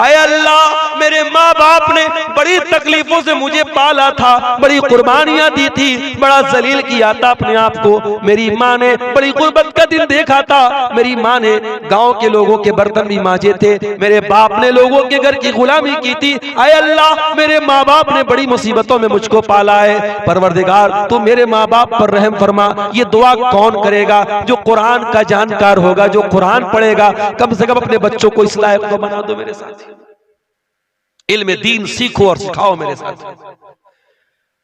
ऐ अल्लाह, मेरे माँ बाप ने बड़ी तकलीफों से मुझे पाला था, बड़ी कुर्बानियां दी थी, बड़ा जलील किया था अपने आप को। मेरी माँ ने बड़ी गुर्बत का दिन देखा था, मेरी माँ ने गांव के लोगों के बर्तन भी मांजे थे, मेरे बाप ने लोगों के घर की गुलामी की थी। ऐ अल्लाह, मेरे माँ बाप ने बड़ी मुसीबतों में मुझको पाला है, परवरदिगार तू मेरे माँ बाप पर रहम फरमा। ये दुआ कौन करेगा? जो कुरान का जानकार होगा, जो कुरान पढ़ेगा। कम से कम अपने बच्चों को इस लायक तो बना दो मेरे साथ। इल्म दीन सीखो और सिखाओ मेरे साथ।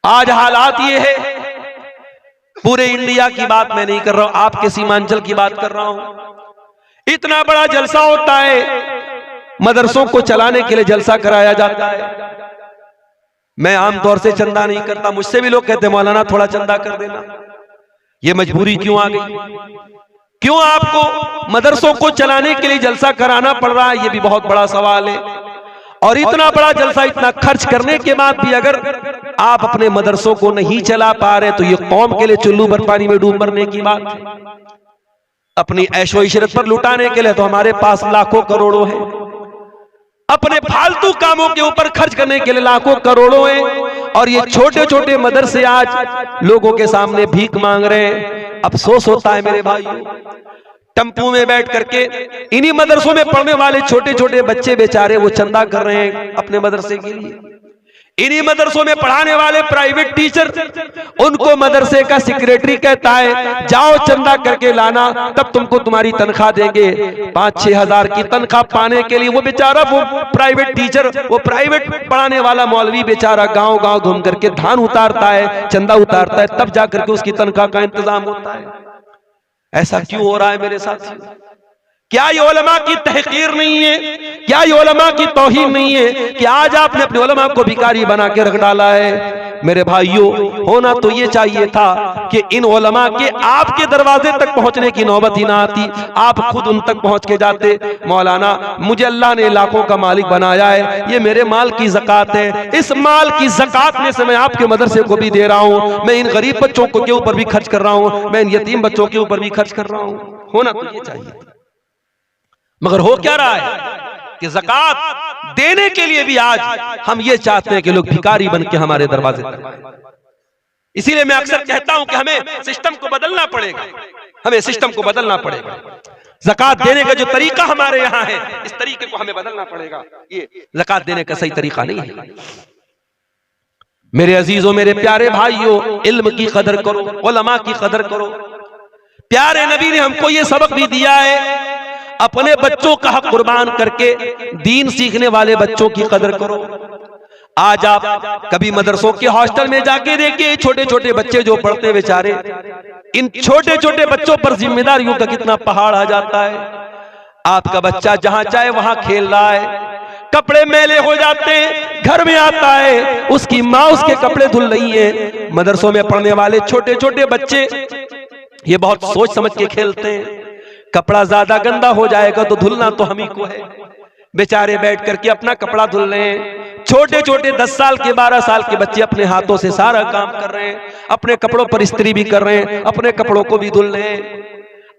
आज हालात ये है, पूरे इंडिया की बात मैं नहीं कर रहा हूं, आपके सीमांचल की बात कर रहा हूं। इतना बड़ा जलसा होता है, मदरसों को चलाने के लिए जलसा कराया जाता है। मैं आमतौर से चंदा नहीं करता, मुझसे भी लोग कहते हैं मौलाना थोड़ा चंदा कर देना। ये मजबूरी क्यों आ गई? क्यों आपको मदरसों को चलाने के लिए जलसा कराना पड़ रहा है? ये भी बहुत बड़ा सवाल है। और इतना बड़ा जलसा, इतना खर्च करने के बाद भी अगर आप अपने मदरसों को नहीं चला पा रहे तो ये कौम के लिए चुल्लू भर पानी में डूब मरने की बात है। अपनी ऐशो इशरत पर लुटाने के लिए तो हमारे पास लाखों करोड़ों हैं, अपने फालतू कामों के ऊपर खर्च करने के लिए लाखों करोड़ों हैं, और ये छोटे छोटे मदरसे आज लोगों के सामने भीख मांग रहे हैं। अफसोस होता है मेरे भाई, टेम्पू में बैठ करके इन्हीं मदरसों में पढ़ने वाले छोटे छोटे बच्चे बेचारे वो चंदा कर रहे हैं अपने मदरसे के लिए। इन्हीं मदरसों में पढ़ाने वाले प्राइवेट टीचर, उनको मदरसे का सेक्रेटरी कहता है जाओ चंदा करके लाना, तब तुमको तुम्हारी तनख्वाह देंगे। 5-6 हजार की तनख्वाह पाने के लिए वो बेचारा, वो प्राइवेट टीचर, वो प्राइवेट पढ़ाने वाला मौलवी बेचारा गांव गांव घूम करके धान उतारता है, चंदा उतारता है, तब जाकर के उसकी तनख्वाह का इंतजाम होता है। ऐसा क्यों हो रहा है मेरे साथ? क्या ये उलमा की तहकीर नहीं है? क्या ये उलमा की तौहीन नहीं है कि आज आपने अपने उलमा को भिखारी बना के रख डाला है? मेरे भाइयों, होना तो ये चाहिए था कि इन उलमा के आपके दरवाजे तक पहुंचने की नौबत ही ना आती, आप खुद उन तक पहुंच के जाते। मौलाना, मुझे अल्लाह ने लाखों का मालिक बनाया है, ये मेरे माल की ज़कात है, इस माल की ज़कात में से मैं आपके मदरसे को भी दे रहा हूं, मैं इन गरीब बच्चों के ऊपर भी खर्च कर रहा हूं, मैं इन यतीम बच्चों के ऊपर भी खर्च कर रहा हूं। होना तो ये चाहिए, मगर हो क्या रहा है कि ज़कात देने के लिए भी आज हम ये चाहते हैं कि लोग भिखारी बन के हमारे दरवाजे तक। इसीलिए मैं अक्सर कहता हूं कि हमें सिस्टम को बदलना पड़ेगा, हमें सिस्टम को बदलना पड़ेगा। ज़कात देने का जो तरीका हमारे यहां है, इस तरीके को हमें बदलना पड़ेगा। ये ज़कात देने का सही तरीका नहीं है। मेरे अजीजों, मेरे प्यारे भाइयों, इल्म की कदर करो, उलमा की कदर करो। प्यारे नबी ने हमको ये सबक भी दिया है, अपने बच्चों का हक कुर्बान करके दीन सीखने वाले बच्चों की कदर करो। आज आप कभी मदरसों के हॉस्टल में जाके देखिए, छोटे छोटे बच्चे जो पढ़ते बेचारे, इन छोटे छोटे बच्चों पर जिम्मेदारियों का कितना पहाड़ आ जाता है। आपका बच्चा जहां चाहे वहां खेल रहा है, कपड़े मैले हो जाते हैं, घर में आता है उसकी माँ उसके कपड़े धुल रही है। मदरसों में पढ़ने वाले छोटे छोटे बच्चे ये बहुत सोच समझ के खेलते हैं, कपड़ा ज्यादा गंदा हो जाएगा तो धुलना तो हम ही को है। बेचारे बैठ करके अपना कपड़ा धुल रहे हैं। छोटे छोटे 10 साल के 12 साल के बच्चे अपने हाथों से सारा काम कर रहे हैं, अपने कपड़ों पर इस्त्री भी कर रहे हैं, अपने कपड़ों को भी धुल रहे हैं।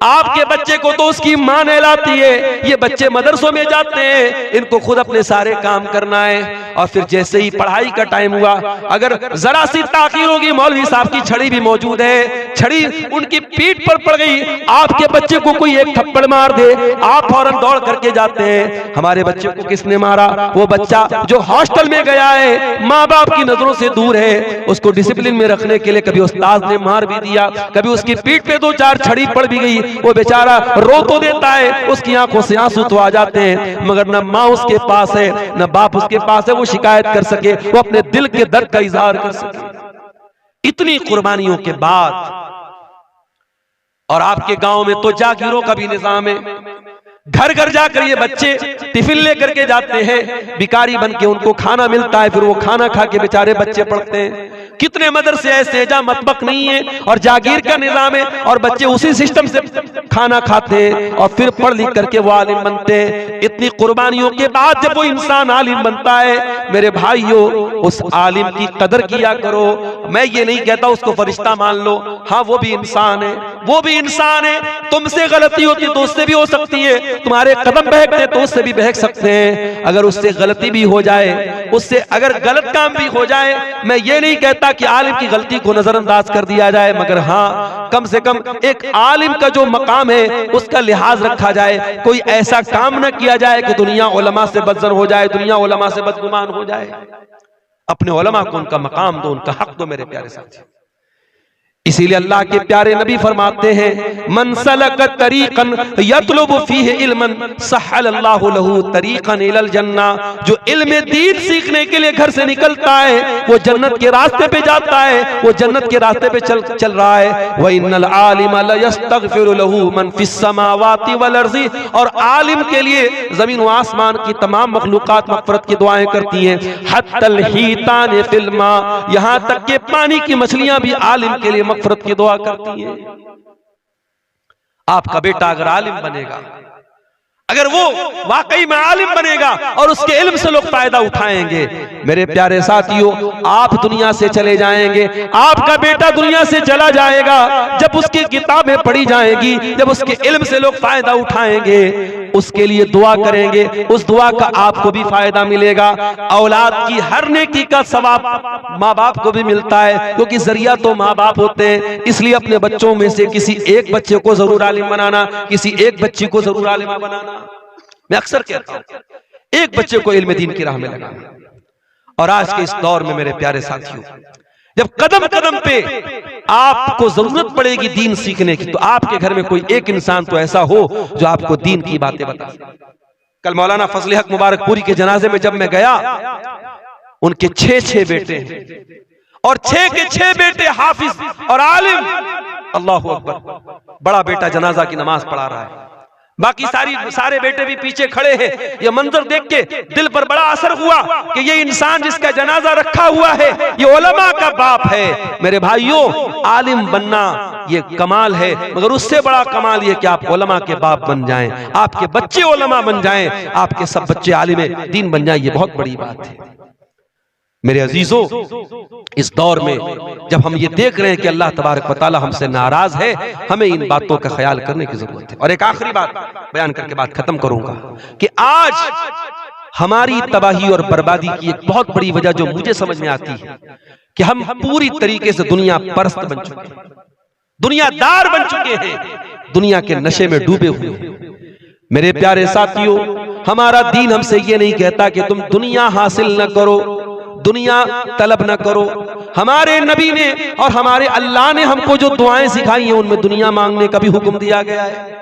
आपके बच्चे को तो उसकी मां नहलाती है, ये बच्चे मदरसों में जाते हैं, इनको खुद अपने सारे काम करना है। और फिर जैसे ही पढ़ाई का टाइम हुआ, अगर जरा सी ताखीर होगी, मौलवी साहब की छड़ी भी मौजूद है, छड़ी उनकी पीठ पर पड़ गई, आपके बच्चे को कोई एक थप्पड़ मार दे, आप फौरन दौड़ करके जाते हैं, हमारे बच्चे को किसने मारा? वो बच्चा जो हॉस्टल में गया है, माँ बाप की नजरों से दूर है, उसको डिसिप्लिन में रखने के लिए कभी उस्ताद ने मार भी दिया, कभी उसकी पीठ पे 2-4 छड़ी पड़ भी गई, वो बेचारा रो तो देता है, उसकी आंखों से आंसू तो आ जाते हैं, मगर न माँ उसके पास है न बाप उसके पास है वो शिकायत कर सके, वो अपने दिल के दर्द का इजहार कर सके। इतनी कुर्बानियों के बाद, और आपके गांव में तो जागीरों का भी निजाम है, घर घर जाकर ये बच्चे टिफिन लेकर के जाते हैं, भिखारी बन के उनको खाना मिलता है, फिर वो खाना खा के बेचारे बच्चे पढ़ते हैं। कितने मदरसे ऐसे जहां मतबक नहीं है और जागीर का निजाम है, और बच्चे उसी सिस्टम से खाना खाते हैं और फिर पढ़ लिख करके वो आलिम बनते हैं। इतनी कुर्बानियों के बाद जब वो इंसान आलिम बनता है, मेरे भाइयों, उस आलिम की कदर किया करो। मैं ये नहीं कहता उसको फरिश्ता मान लो, हाँ वो भी इंसान है, वो भी इंसान है, तुमसे गलती होती तो उससे भी हो सकती है, तुम्हारे कदम बहकते तो उससे भी बहक सकते हैं। अगर उससे गलती भी हो जाए, उससे अगर गलत काम भी हो जाए, मैं ये नहीं कहता कि आलिम की गलती को नजरअंदाज कर दिया जाए, मगर हाँ कम से कम एक आलिम का जो मकाम है उसका लिहाज रखा जाए। कोई ऐसा काम न किया जाए कि दुनिया उलमा से बदजन हो जाए, दुनिया उलमा से बदगुमान हो जाए। अपने उलमा को उनका मकाम दो, उनका हक दो मेरे प्यारे साथी। इसीलिए अल्लाह के प्यारे नबी फरमाते हैं, मन सलक तरीकन यतलुबु फीहि इल्मन सहलल्लाहु लहू तरीकन इलल जन्ना। जो इल्म दीन सीखने के लिए घर से निकलता है वो जन्नत के रास्ते पे जाता है, वो जन्नत के रास्ते पे चल रहा है। व इन्नल आलिम लयस्तगफिरु लहू मन फिस समावाति वल अर्ज़ि। और आलिम के लिए जमीन व आसमान की तमाम मखलूकात मग़फ़िरत की दुआएं करती हैं। हत्तल हीतान फिल मा, यहां तक कि पानी की मछलियां भी आलिम के लिए मग़फ़िरत की दुआ करती है। आपका बेटा अगर आलिम बनेगा, अगर वो वाकई में आलिम बनेगा और उसके इल्म से लोग फायदा उठाएंगे, मेरे प्यारे साथियों, आप दुनिया से चले जाएंगे, आपका बेटा दुनिया से चला जाएगा, जब उसकी किताबें पढ़ी जाएंगी, जब उसके इल्म से लोग फायदा उठाएंगे, उसके लिए दुआ करेंगे, उस दुआ का आपको भी फायदा मिलेगा। औलाद की हर नेकी का सवाब माँ बाप को भी मिलता है, क्योंकि जरिया तो माँ बाप होते हैं। इसलिए अपने बच्चों में से किसी एक बच्चे को जरूर आलिम बनाना, किसी एक बच्ची को जरूर आलिमा बनाना। मैं अक्सर कहता हूं, एक बच्चे को इल्म दीन की राह में लगाना। और आज के इस दौर में मेरे प्यारे साथियों, जब कदम कदम पे आपको जरूरत पड़ेगी दीन सीखने की, तो आपके घर में कोई एक इंसान तो ऐसा हो जो आपको दीन की बातें बता। कल मौलाना फजल हक मुबारकपुरी के जनाजे में जब मैं गया, उनके 6 बेटे हैं और 6 के 6 बेटे हाफिज और आलिम। अल्लाह अकबर। बड़ा बेटा जनाजा की नमाज पढ़ा रहा है, बाकी सारे बेटे भी पीछे खड़े हैं। ये मंजर देख के दिल पर बड़ा असर हुआ कि ये इंसान जिसका जनाजा रखा हुआ है, ये उलमा का बाप है। मेरे भाइयों, आलिम बनना ये कमाल है, मगर उससे बड़ा कमाल ये कि आप उलमा के बाप बन जाएं, आपके बच्चे उलमा बन जाएं, आपके सब बच्चे आलिम दीन बन जाएं। ये बहुत बड़ी बात है। मेरे अजीजों, इस दौर में जब हम ये देख रहे हैं कि अल्लाह तबारक व तआला हमसे नाराज है, हमें इन बातों का ख्याल करने की जरूरत है। और एक आखिरी बात बयान करके बात खत्म करूंगा कि आज हमारी तबाही और बर्बादी की एक बहुत बड़ी वजह जो मुझे समझ में आती है कि हम पूरी तरीके से दुनिया परस्त बन चुके हैं, दुनियादार बन चुके हैं, दुनिया के नशे में डूबे हुए हैं। मेरे प्यारे साथियों, हमारा दीन हमसे ये नहीं कहता कि तुम दुनिया हासिल न करो, दुनिया तलब न करो। हमारे नबी ने और हमारे अल्लाह ने हमको जो दुआएं सिखाई हैं, उनमें दुनिया मांगने का भी हुक्म दिया गया है।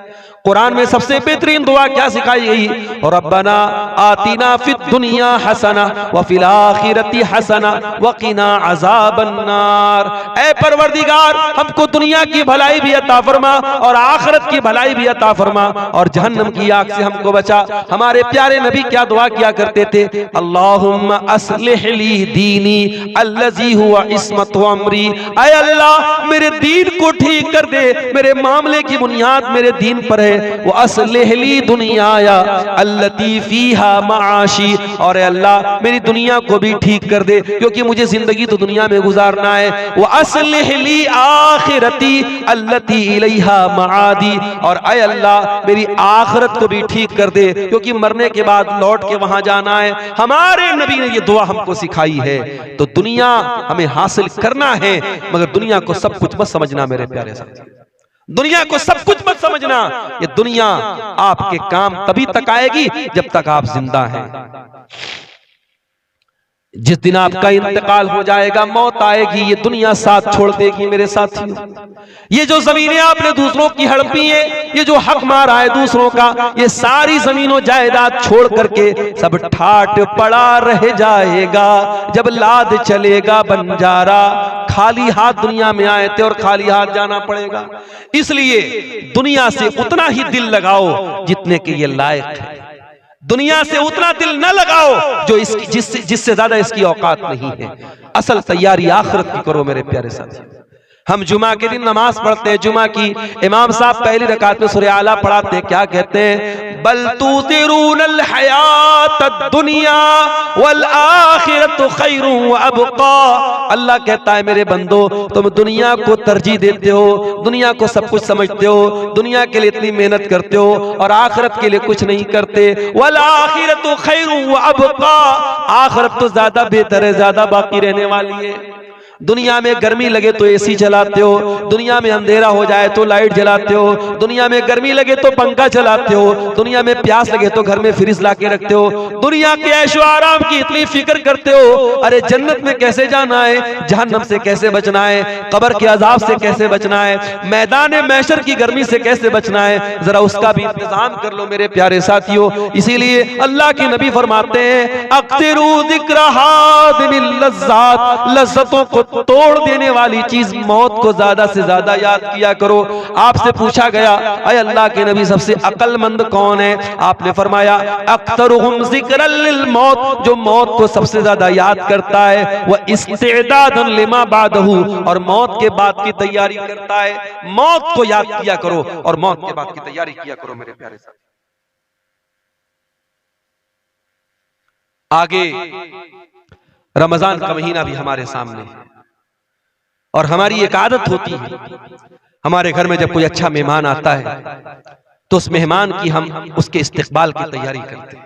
कुरान में सबसे बेहतरीन दुआ क्या सिखाई गई? रब्बना आतिना फिद दुनिया हसना व फिल आखिरती हसना व क़िना अज़ाबन नार। ऐ परवरदिगार, हमको दुनिया की भलाई भी अता फरमा और आखिरत की भलाई भी अता फरमा और जहन्नम की आग से हमको बचा। हमारे प्यारे नबी क्या दुआ किया करते थे? अल्लाहुम्मा अस्लिह ली दीनी अल्लज़ी हुवा इस्मतु अमरी। ऐ अल्लाह, मेरे दीन को ठीक कर दे, मेरे मामले की बुनियाद मेरे दीन पर है। वो अस्लिह ली दुनियाया अल्लती फीहा माशी। और अल्लाह, मेरी दुनिया को भी ठीक कर दे, क्योंकि मुझे जिंदगी तो दुनिया में गुजारना है। वो अस्लिह ली आखिरती अल्लती इलैहा मादी। और ऐ अल्लाह, मेरी आखिरत को भी ठीक कर दे, क्योंकि मरने के बाद लौट के वहां जाना है। हमारे नबी ने ये दुआ हमको सिखाई है। तो दुनिया हमें हासिल करना है, मगर दुनिया को सब कुछ मत समझना मेरे प्यारे साथी, दुनिया को सब कुछ मत समझना। ये दुनिया आपके काम तभी तक आएगी जब तक आप जिंदा हैं। जिस दिन आपका इंतकाल हो जाएगा, मौत आएगी, ये दुनिया साथ छोड़ देगी मेरे साथियों। ये जो जमीनें आपने दूसरों की हड़पी है, ये जो हक मारा है दूसरों का, ये सारी जमीनों जायदाद छोड़ करके सब ठाट पड़ा रह जाएगा। जब लाद चलेगा बंजारा, खाली हाथ दुनिया में आए थे और खाली हाथ जाना पड़ेगा। इसलिए दुनिया से उतना ही दिल लगाओ जितने के ये लायक है। दुनिया से उतना दिल न लगाओ जो जिससे ज्यादा इसकी औकात नहीं है। असल तैयारी आखिरत की करो मेरे प्यारे साथी। हम जुमा के दिन नमाज पढ़ते हैं, जुमा की इमाम साहब पहली रकात में सूरह आला पढ़ाते हैं, क्या कहते हैं? बल तुसिरूनल हयातद दुनिया वल आखिरतु खैरुन व अबका। अल्लाह कहता है, मेरे बंदो, तुम दुनिया को तरजीह देते हो, दुनिया को सब कुछ समझते हो, दुनिया के लिए इतनी मेहनत करते हो और आखिरत के लिए कुछ नहीं करते। वल आखिरतु खैरुन व अबका। आखिरत तो ज्यादा बेहतर है, ज्यादा बाकी रहने वाली है। दुनिया में गर्मी लगे तो एसी चलाते हो, दुनिया में अंधेरा हो जाए तो लाइट जलाते हो, दुनिया में गर्मी लगे तो पंखा चलाते हो, दुनिया में प्यास लगे तो घर में फ्रिज ला के रखते हो, दुनिया के ऐशो आराम की इतनी फिक्र करते हो। अरे जन्नत में कैसे जाना है, जहन्नम से कैसे बचना है, कब्र के अजाब से कैसे बचना है, मैदान महशर की गर्मी से कैसे बचना है, जरा उसका भी इंतजाम कर लो मेरे प्यारे साथियों। इसीलिए अल्लाह के नबी फरमाते हैं, अक्तिरू ज़िक्र हादिमिल लज़्ज़ात, लज्जतों को तोड़ देने वाली चीज मौत को ज्यादा से ज्यादा याद किया करो। आपसे पूछा गया, अय अल्लाह के नबी, सबसे अक्लमंद कौन है? आपने फरमाया, अक्तरुहुम ज़िक्रन लिल मौत, जो मौत को सबसे ज्यादा याद करता है, वह इस्तिदादन लिमा बादहू, और मौत के बाद की तैयारी करता है। मौत को याद किया करो और मौत के बाद की तैयारी किया करो मेरे प्यारे साथी। आगे रमजान का महीना भी हमारे सामने है और हमारी एक आदत होती है, हमारे घर में जब कोई अच्छा मेहमान आता है तो उस मेहमान की हम उसके इस्तिकबाल की तैयारी करते हैं।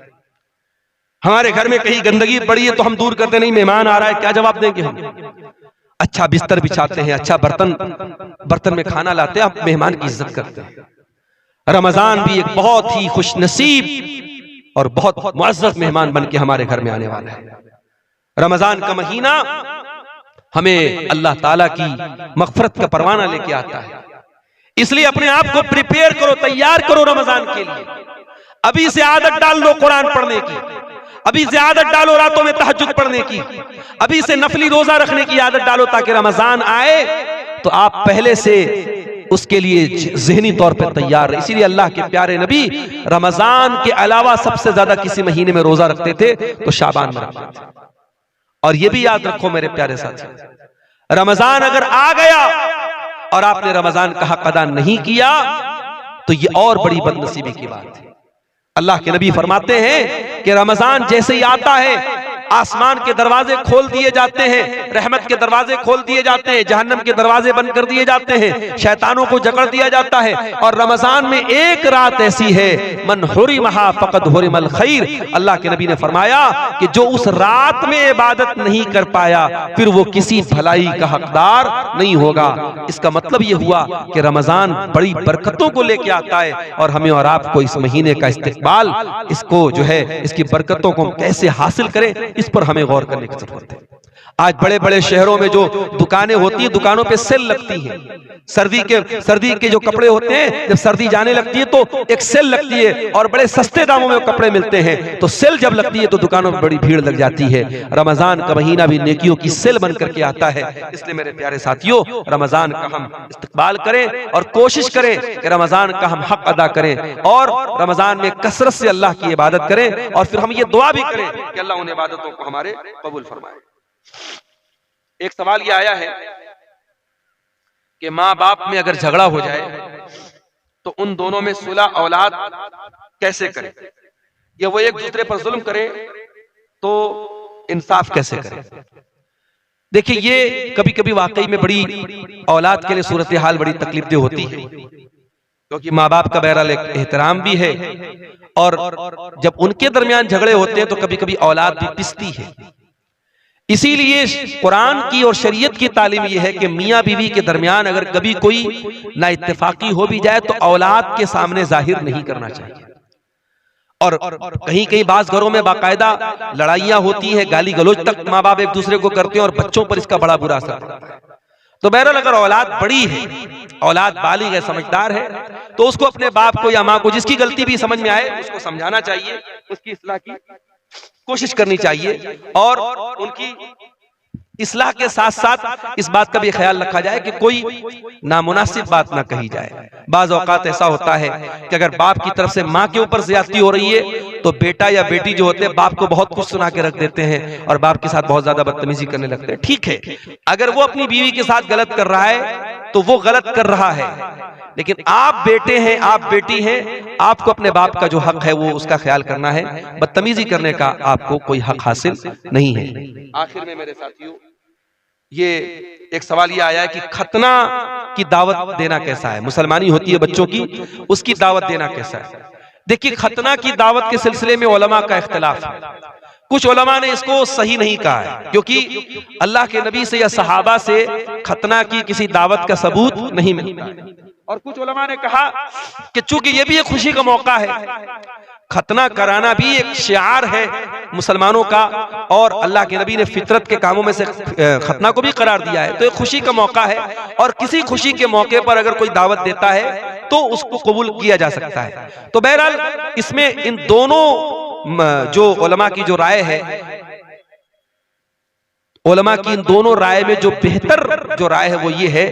हमारे घर में कहीं गंदगी पड़ी है तो हम दूर करते नहीं, मेहमान आ रहा है क्या जवाब देंगे हम? अच्छा बिस्तर बिछाते हैं, अच्छा बर्तन में खाना लाते हैं, आप मेहमान की इज्जत करते हैं। रमजान भी एक बहुत ही खुशनसीब और बहुत मुअज़्ज़ज़ मेहमान बन के हमारे घर में आने वाला है। रमजान का महीना हमें अल्लाह ताला की मग़फ़िरत का परवाना लेके आता है। इसलिए अपने आप को प्रिपेयर करो, तैयार करो रमजान के लिए। अभी से आदत डाल लो कुरान पढ़ने की, अभी से आदत डालो रातों में तहज्जुद पढ़ने की, अभी से नफली रोजा रखने की आदत डालो, ताकि रमजान आए तो आप पहले से उसके लिए ज़हनी तौर पर तैयार रहे। इसीलिए अल्लाह के प्यारे नबी रमजान के अलावा सबसे ज्यादा किसी महीने में रोजा रखते थे तो शाबान में रखते थे। और यह भी याद रखो मेरे प्यारे साथी, रमजान अगर आ गया और आपने रमजान का हक अदा नहीं किया तो यह और बड़ी बदनसीबी की बात है। अल्लाह के नबी फरमाते हैं कि रमजान जैसे ही आता है आसमान के दरवाजे खोल दिए जाते हैं, रहमत के दरवाजे खोल दिए जाते हैं, जहन्नम के दरवाजे बंद कर दिए जाते हैं, शैतानों को जकड़ दिया जाता है। और रमजान में एक रात ऐसी है मन हुरिमहा फक़द हुरिमल खैर, अल्लाह के नबी ने फरमाया कि जो उस रात में इबादत नहीं कर पाया फिर वो किसी भलाई का हकदार नहीं होगा। इसका मतलब ये हुआ कि रमजान बड़ी बरकतों को लेके आता है और हमें और आपको इस महीने का इस्तिकबाल, इसको जो है इसकी बरकतों को कैसे हासिल करें, इस पर हमें गौर करने की जरूरत है। आज बड़े बड़े शहरों में जो दुकानें होती हैं, दुकानों पे सेल लगती है। सर्दी के जो कपड़े होते हैं, जब सर्दी जाने लगती है तो एक सेल लगती है और बड़े सस्ते दामों में कपड़े मिलते हैं। तो सेल जब लगती है तो दुकानों में बड़ी भीड़ लग जाती है। रमजान का महीना भी नेकियों की सेल बन करके आता है। इसलिए मेरे प्यारे साथियों, रमजान का हम इस्तिकबाल करें और कोशिश करें कि रमजान का हम हक अदा करें और रमजान में कसरत से अल्लाह की इबादत करें। और फिर हम ये दुआ भी करें कि अल्लाह उन इबादतों को हमारे कबूल फरमाए। एक सवाल यह आया है कि माँ बाप में अगर झगड़ा हो जाए तो उन दोनों में सुलह औलाद कैसे करें, या वो एक दूसरे पर जुल्म करें तो इंसाफ कैसे करें। देखिए, ये कभी कभी वाकई में बड़ी औलाद के लिए सूरत हाल बड़ी तकलीफदेह होती है, क्योंकि माँ बाप का बहरहाल एक एहतराम भी है और जब उनके दरमियान झगड़े होते हैं तो कभी कभी औलाद भी पिसती है। इसीलिए कुरान की और शरीयत की तालीम यह है कि मियाँ बीवी के दरमियान अगर कभी कोई ना इत्तेफाकी हो भी जाए तो औलाद के सामने जाहिर नहीं करना चाहिए। और कहीं कहीं बाज घरों में बाकायदा लड़ाइयाँ होती हैं, गाली गलौज तक माँ बाप एक दूसरे को करते हैं और बच्चों पर इसका बड़ा बुरा असर पड़ता है। तो बहरहाल अगर औलाद बड़ी है, औलाद बालिग है, समझदार है, तो उसको अपने बाप को या माँ को जिसकी गलती भी समझ में आए उसको समझाना चाहिए, उसकी इस्लाह की कोशिश करनी चाहिए और उनकी इस्लाह के साथ साथ इस बात का भी ख्याल रखा जाए कि कोई नामुनासिब बात ना कही जाए। बाज़ औक़ात ऐसा होता है कि अगर बाप की तरफ से माँ के ऊपर ज़्यादती हो रही है तो बेटा या बेटी जो होते हैं बाप को बहुत कुछ सुना के रख देते हैं और बाप के साथ बहुत ज्यादा बदतमीजी करने लगते हैं। ठीक है, अगर वो अपनी बीवी के साथ गलत कर रहा है तो वो गलत कर रहा है, लेकिन आप बेटे हैं, आप बेटी हैं, आपको अपने बाप का जो हक है वो उसका ख्याल करना है। बदतमीजी करने का आपको कोई हक हासिल नहीं है। आखिर में मेरे साथियों, ये एक सवाल ये आया है कि खतना की दावत देना कैसा है, मुसलमानी होती है बच्चों की, उसकी दावत देना कैसा है। देखिए, खतना की दावत के सिलसिले में उलमा का इख्तिलाफ है। कुछ उलमा ने इसको सही नहीं कहा है, क्योंकि अल्लाह के नबी से या सहाबा से खतना की किसी दावत का सबूत नहीं मिलता है। और कुछ उलमा ने कहा कि चूंकि ये भी एक खुशी का मौका है, खतना कराना भी एक शिआर है मुसलमानों का, और अल्लाह के नबी ने फितरत के कामों में से खतना को भी करार दिया है, तो एक खुशी का मौका है। और किसी खुशी के मौके पर अगर कोई दावत देता है तो उसको कबूल किया जा सकता है। तो बहरहाल इसमें इन दोनों जो उलमा की जो राय है, उलमा की इन दोनों राय में जो बेहतर जो राय है वो ये है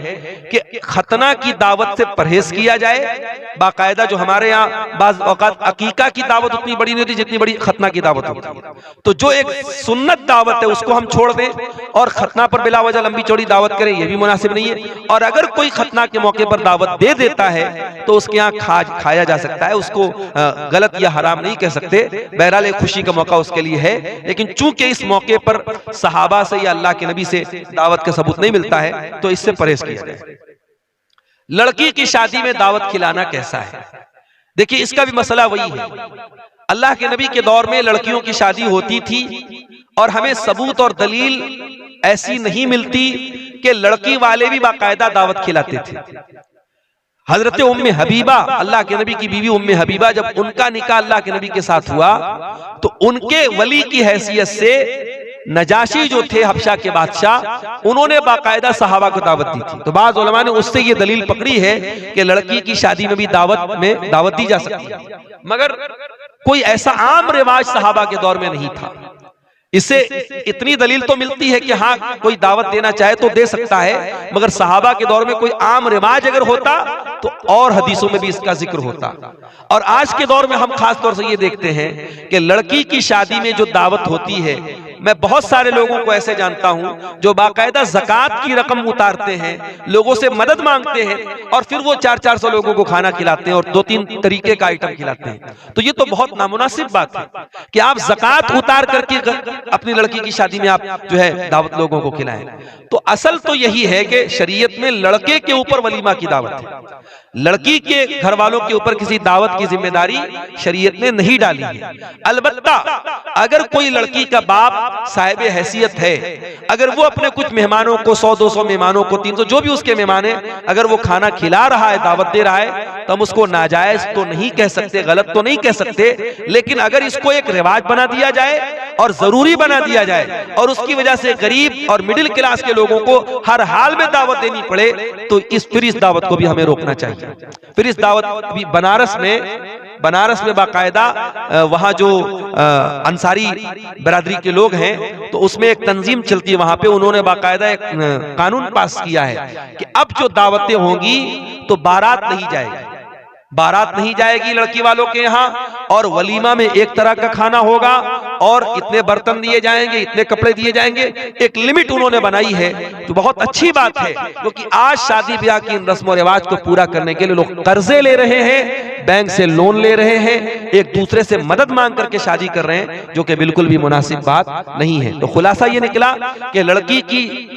कि खतना की दावत से परहेज किया जाए। बाकायदा जो हमारे यहाँ बाज़ औक़ात अकीका की दावत उतनी बड़ी नहीं होती जितनी बड़ी खतना की दावत होती है, तो जो एक सुन्नत दावत है उसको हम छोड़ दें और खतना पर बिला वजह लंबी चौड़ी दावत करें, ये भी मुनासिब नहीं है। और अगर कोई खतना के मौके पर दावत दे देता है तो उसके यहाँ खाया जा सकता है, उसको गलत या हराम नहीं कह सकते। बहरहाल एक खुशी का मौका उसके लिए है, लेकिन चूंकि इस मौके पर सहाबा से या अल्लाह के नबी से दावत का सबूत नहीं मिलता है तो इससे परहेज किया जाए। लड़की की शादी में दावत खिलाना कैसा है? देखिए, इसका भी मसला वही है। अल्लाह के नबी के दौर में लड़कियों की शादी होती थी और हमें सबूत और दलील ऐसी नहीं मिलती कि लड़की वाले भी बाकायदा दावत खिलाते थे। हजरत उम्मे हबीबा, अल्लाह के नबी की बीवी उम्मे हबीबा, जब उनका निकाह अल्लाह के नबी के साथ हुआ तो उनके वली की हैसियत से नजाशी जो थे हबशा के बादशाह, उन्होंने बाकायदा सहाबा को दावत दी थी। तो बाज़ उलमा ने उससे ये दलील पकड़ी है कि लड़की की शादी में भी दावत दी जा सकती है, मगर कोई ऐसा आम रिवाज सहाबा के दौर में नहीं था। इससे इतनी दलील तो मिलती है कि हाँ, कोई दावत देना चाहे तो दे सकता है, मगर सहाबा के दौर में कोई आम रिवाज अगर होता तो और हदीसों में भी इसका जिक्र होता। और आज के दौर में हम खास तौर से ये देखते हैं कि लड़की की शादी में जो दावत होती है, मैं बहुत सारे लोगों को ऐसे जानता हूं जो बाकायदा ज़कात की रकम उतारते हैं, लोगों से मदद मांगते हैं और फिर वो 400-400 लोगों को खाना खिलाते हैं और 2-3 तरीके का आइटम खिलाते हैं। तो ये तो बहुत नामुनासिब बात है कि आप ज़कात उतार करके अपनी लड़की की शादी में आप जो है दावत लोगों को खिलाएं। तो असल तो यही है कि शरीयत में लड़के के ऊपर वलीमा की दावत है, लड़की के घर वालों के ऊपर किसी दावत की जिम्मेदारी शरीयत ने नहीं डाली है। अलबत्ता अगर कोई लड़की का बाप साहिब हैसियत है, अगर वो अपने कुछ मेहमानों को 100-200 मेहमानों को 300 जो भी उसके मेहमान है, अगर वो खाना खिला रहा है, दावत दे रहा है, तो हम उसको नाजायज तो नहीं कह सकते, गलत तो नहीं कह सकते, लेकिन अगर इसको एक रिवाज बना दिया जाए और जरूरी बना दिया जाए और उसकी वजह से गरीब और मिडिल क्लास के लोगों को हर हाल में दावत देनी पड़े, तो फिर इस दावत को भी हमें रोकना चाहिए। फिर इस दावत भी बनारस में बाकायदा वहां जो अंसारी बरादरी के लोग हैं, तो उसमें एक तंजीम चलती है वहां पे, उन्होंने बाकायदा एक कानून पास किया है कि अब जो दावतें होंगी तो बारात नहीं जाएगी लड़की वालों के यहाँ, और वलीमा में एक तरह का खाना होगा और इतने बर्तन दिए जाएंगे, इतने कपड़े दिए जाएंगे, एक लिमिट उन्होंने बनाई है, जो बहुत अच्छी बात है। क्योंकि आज शादी ब्याह की इन रस्म रिवाज को पूरा करने के लिए लोग कर्जे ले रहे हैं, बैंक से लोन ले रहे हैं, एक दूसरे से मदद मांग करके शादी कर रहे हैं, जो कि बिल्कुल भी मुनासिब बात नहीं है। तो खुलासा ये निकला कि लड़की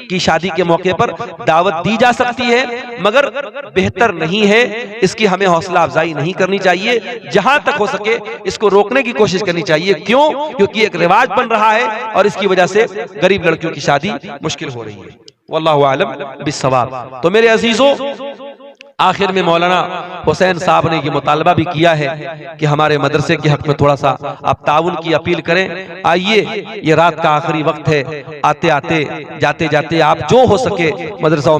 की शादी के मौके पर दावत दी जा सकती है, मगर बेहतर नहीं है, इसकी हमें हौसला अफजाई नहीं करनी चाहिए, जहां तक हो सके इसको रोकने की कोशिश करनी चाहिए। क्यों? क्योंकि एक रिवाज बन रहा है और इसकी वजह से गरीब लड़कियों की शादी मुश्किल हो रही है। वल्लाहु आलम बिस्सवाब। तो मेरे अजीजों, आखिर में मौलाना हुसैन साहब ने ये मुतालबा भी किया है कि हमारे मदरसे के हक में थोड़ा सा आप ताउन की अपील करें। आइए, ये रात का आखिरी वक्त है, आते आते जाते जाते आप जो हो सके मदरसाओं में